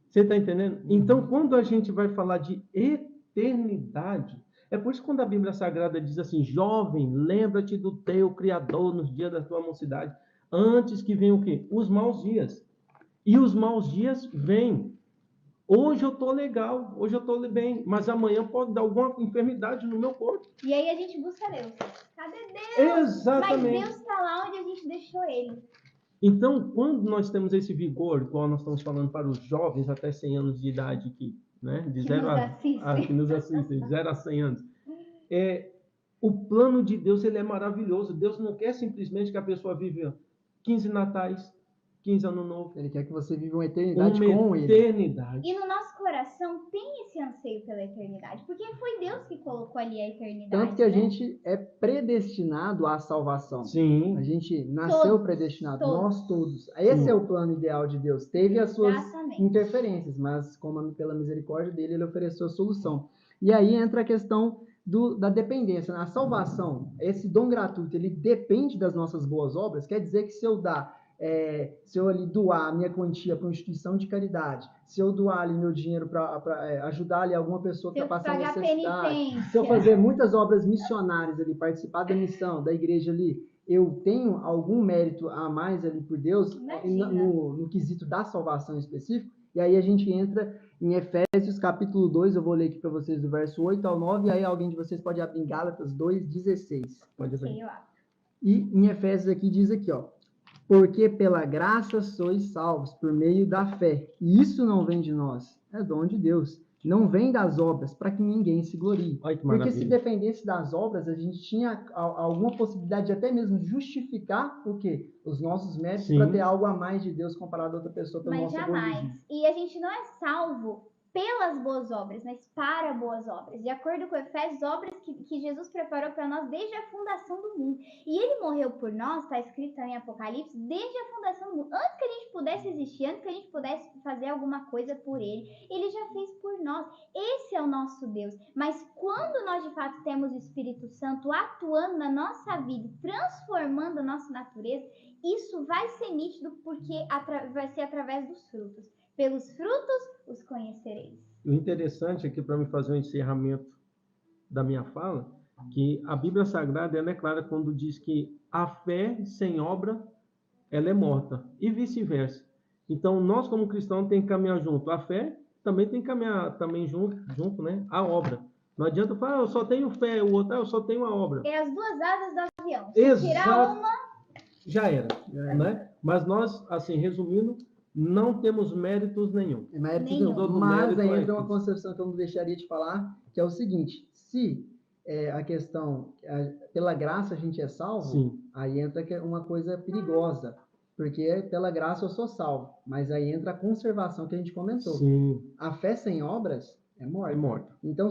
Você está entendendo? Então, quando a gente vai falar de eternidade, é por isso que quando a Bíblia Sagrada diz assim, jovem, lembra-te do teu Criador nos dias da tua mocidade, antes que venham o quê? Os maus dias. E os maus dias vêm. Hoje eu estou legal, hoje eu estou bem, mas amanhã pode dar alguma enfermidade no meu corpo. E aí a gente busca Deus. Cadê Deus? Exatamente. Mas Deus está lá onde a gente deixou Ele. Então, quando nós temos esse vigor, qual nós estamos falando para os jovens até 100 anos de idade aqui, né? Que nos assistem, de 0 a 100 anos. O plano de Deus ele é maravilhoso. Deus não quer simplesmente que a pessoa viva 15 natais, 15 Ano Novo. Ele quer que você viva uma eternidade com Ele. Eternidade. E no nosso coração tem esse anseio pela eternidade, porque foi Deus que colocou ali a eternidade. Tanto que a gente é predestinado à salvação. Sim. A gente nasceu predestinado, nós todos. Esse é o plano ideal de Deus. Teve as suas interferências, mas pela misericórdia dele, ele ofereceu a solução. E aí entra a questão da dependência. A salvação, esse dom gratuito, ele depende das nossas boas obras. Quer dizer que se eu ali doar a minha quantia para uma instituição de caridade, se eu doar ali meu dinheiro para ajudar ali alguma pessoa que está passando necessidade, se eu fazer muitas obras missionárias ali, participar da missão da igreja ali, eu tenho algum mérito a mais ali por Deus no quesito da salvação específico. E aí a gente entra em Efésios capítulo 2, eu vou ler aqui para vocês do verso 8 ao 9, e aí alguém de vocês pode abrir em Gálatas 2:16. Pode abrir. E em Efésios aqui diz aqui, ó, porque pela graça sois salvos por meio da fé. E isso não vem de nós, é dom de Deus. Não vem das obras, para que ninguém se glorie. Porque se dependesse das obras, a gente tinha alguma possibilidade de até mesmo justificar o quê? Os nossos méritos para ter algo a mais de Deus comparado a outra pessoa pelo nosso egoísmo. Mas jamais. E a gente não é salvo pelas boas obras, mas para boas obras. De acordo com Efésios, obras que Jesus preparou para nós desde a fundação do mundo. E ele morreu por nós, está escrito em Apocalipse, desde a fundação do mundo. Antes que a gente pudesse existir, antes que a gente pudesse fazer alguma coisa por ele, ele já fez por nós. Esse é o nosso Deus. Mas quando nós de fato temos o Espírito Santo atuando na nossa vida, transformando a nossa natureza, isso vai ser nítido porque vai ser através dos frutos. Pelos frutos os conhecereis. O interessante aqui, para me fazer um encerramento da minha fala, que a Bíblia Sagrada ela é clara quando diz que a fé sem obra ela é morta, e vice-versa. Então, nós como cristãos tem que caminhar junto. A fé também tem que caminhar também junto, né? A obra. Não adianta falar, eu só tenho fé, o outro, eu só tenho a obra. É as duas asas do avião. Exato. Se tirar uma, já era, né? Mas nós, assim, resumindo, não temos méritos nenhum. Mas aí entra uma concepção que eu não deixaria de falar, que é o seguinte, se a questão, pela graça a gente é salvo, Sim. Aí entra uma coisa perigosa, porque pela graça eu sou salvo, mas aí entra a conservação que a gente comentou. Sim. A fé sem obras é morta. É morta. Então,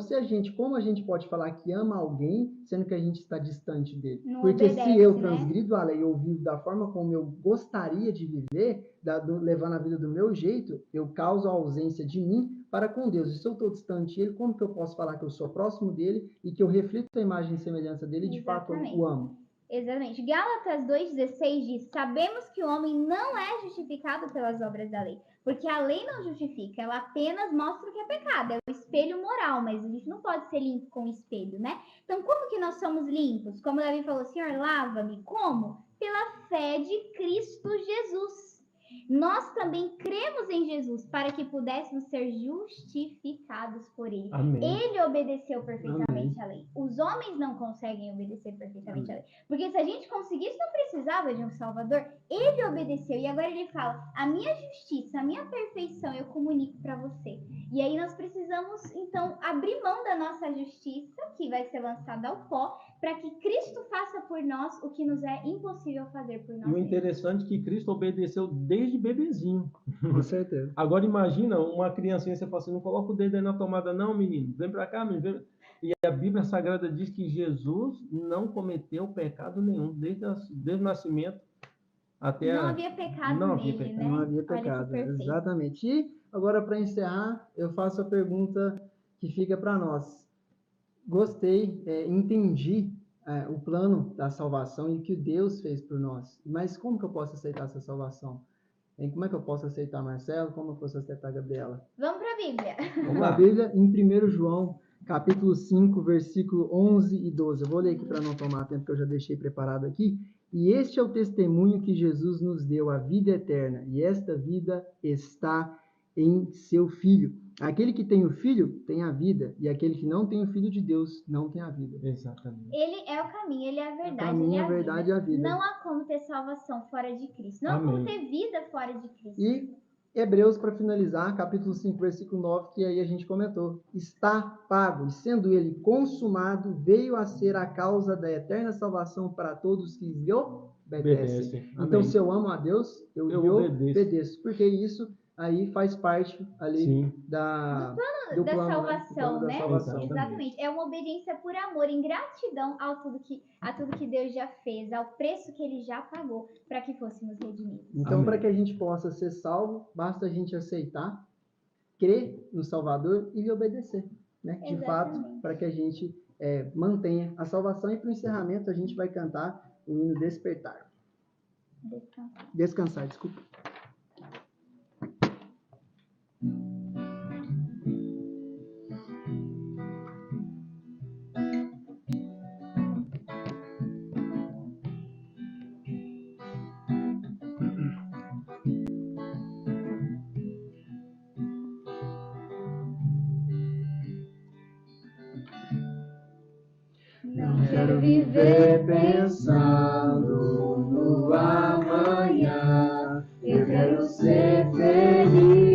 como a gente pode falar que ama alguém, sendo que a gente está distante dele? Não Porque obedece, se eu né? transgrido a lei ou vivo da forma como eu gostaria de viver, levando a vida do meu jeito, eu causo a ausência de mim para com Deus. E se eu estou distante dele, como que eu posso falar que eu sou próximo dele e que eu reflito a imagem e semelhança dele e de fato eu o amo? Exatamente. Gálatas 2,16 diz: sabemos que o homem não é justificado pelas obras da lei, porque a lei não justifica, ela apenas mostra o que é pecado, é o espelho moral, mas a gente não pode ser limpo com o espelho, né? Então, como que nós somos limpos? Como Davi falou, Senhor, lava-me. Como? Pela fé de Cristo Jesus. Nós também cremos em Jesus para que pudéssemos ser justificados por ele. Amém. Ele obedeceu perfeitamente a lei. Os homens não conseguem obedecer perfeitamente a lei. Porque se a gente conseguisse, não precisava de um Salvador. Ele obedeceu. E agora ele fala, a minha justiça, a minha perfeição eu comunico para você. E aí nós precisamos, então, abrir mão da nossa justiça, que vai ser lançada ao pó, para que Cristo faça por nós o que nos é impossível fazer por nós. E o interessante é que Cristo obedeceu desde bebezinho. Com certeza. Agora imagina uma criancinha, você fala assim, não coloca o dedo aí na tomada não, menino. Vem para cá, menino. E a Bíblia Sagrada diz que Jesus não cometeu pecado nenhum, desde o nascimento até não havia pecado não nele, havia pecado. né? Não havia pecado, exatamente. E agora, para encerrar, eu faço a pergunta que fica para nós. Gostei, entendi o plano da salvação e o que Deus fez por nós. Mas como que eu posso aceitar essa salvação? Como é que eu posso aceitar Marcelo? Como eu posso aceitar Gabriela? Vamos para a Bíblia. Vamos lá. A Bíblia em 1 João, capítulo 5, versículo 11 e 12. Eu vou ler aqui para não tomar tempo, que eu já deixei preparado aqui. E este é o testemunho que Jesus nos deu, a vida eterna. E esta vida está em seu Filho. Aquele que tem o Filho tem a vida, e aquele que não tem o Filho de Deus não tem a vida. Exatamente. Ele é o caminho, ele é a verdade, o caminho, ele é a verdade e a vida. Não há como ter salvação fora de Cristo. Não Amém. há como ter vida fora de Cristo. E Hebreus, para finalizar, capítulo 5, versículo 9, que aí a gente comentou. Está pago, e sendo ele consumado, veio a ser a causa da eterna salvação para todos que lhe obedecem. Então, se eu amo a Deus, eu lhe obedeço. Porque isso aí faz parte ali do plano da salvação, né? Exatamente. É uma obediência por amor, em gratidão a tudo que Deus já fez, ao preço que ele já pagou para que fôssemos redimidos. Então, para que a gente possa ser salvo, basta a gente aceitar, crer no Salvador e lhe obedecer, né? De fato, para que a gente mantenha a salvação. E para o encerramento, a gente vai cantar o hino Despertar. Descansar, desculpa. Não quero viver pensando no amanhã, eu quero ser feliz.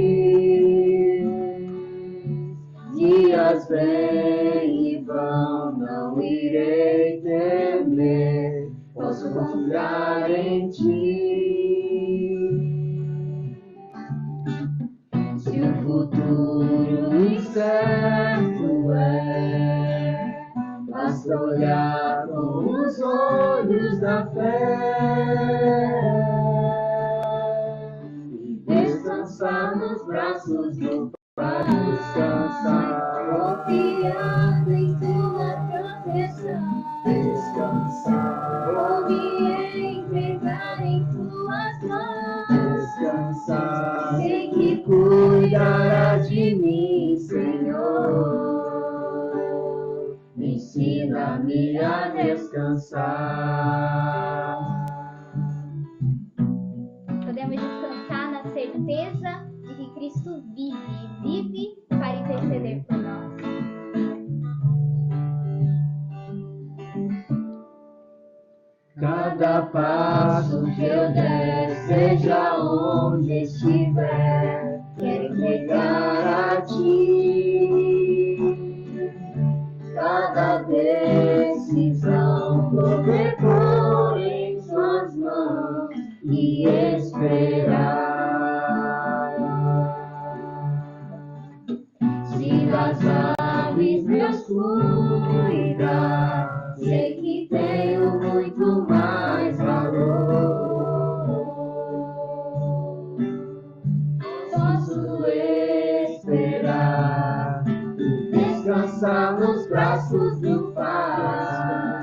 Dias vêm e vão, não irei temer, posso confiar em ti. Se o futuro incerto basta olhar com os olhos da fé e descansar nos braços do Pai. Descansar. ensina-me a descansar. Podemos descansar na certeza de que Cristo vive para interceder por nós. Cada passo que eu der, seja onde estiver, quero entregar a ti. Cada decisão vou pôr em suas mãos e esperar. Se das aves Deus cuida, sei que tenho muito mais valor. Posso esperar, descansar nos braços do Pai,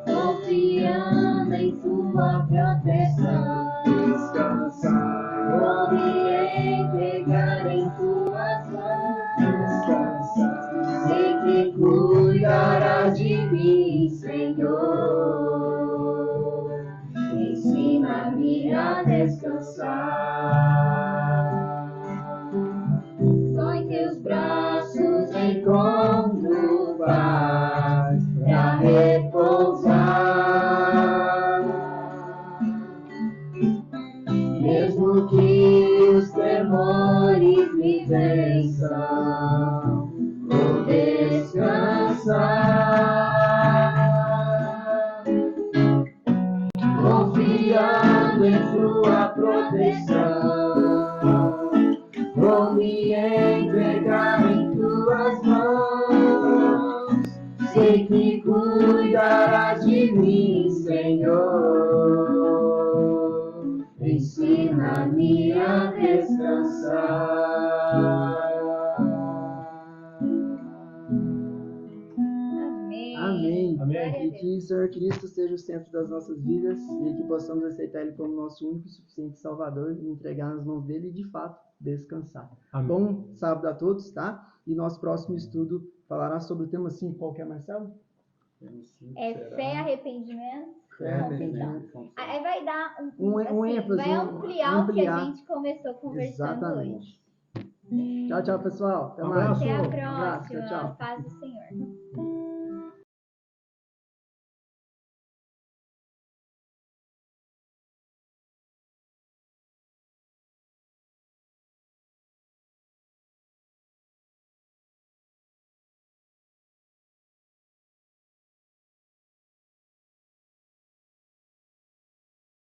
confiando em tua proteção. Descansar, vou me entregar em tuas mãos. Descansar, sei que cuidarás de mim, Senhor. Ensina-me a descansar. Só em teus braços encontro paz pra repousar. Mesmo que os temores me vençam, vou descansar, confiando em tua proteção. Vou me entregar em tuas mãos, sei que cuidarás de mim, Senhor. Ensina-me a descansar. Amém. Amém. Glória a E Deus. que o Senhor Cristo seja o centro das nossas vidas e que possamos aceitar Ele como nosso único e suficiente Salvador e entregar nas mãos dele e, de fato, descansar. Amém. Bom sábado a todos, tá? E nosso próximo estudo falará sobre o tema 5. Qual que é, Marcelo? É fé, arrependimento, confissão. Aí vai dar Um assim, ênfase, vai ampliar o que a ampliar. gente começou conversando Exatamente. hoje. Tchau, tchau, pessoal. Até Um mais. abraço. Até a Um abraço. próxima. Tchau, tchau. Paz do Senhor.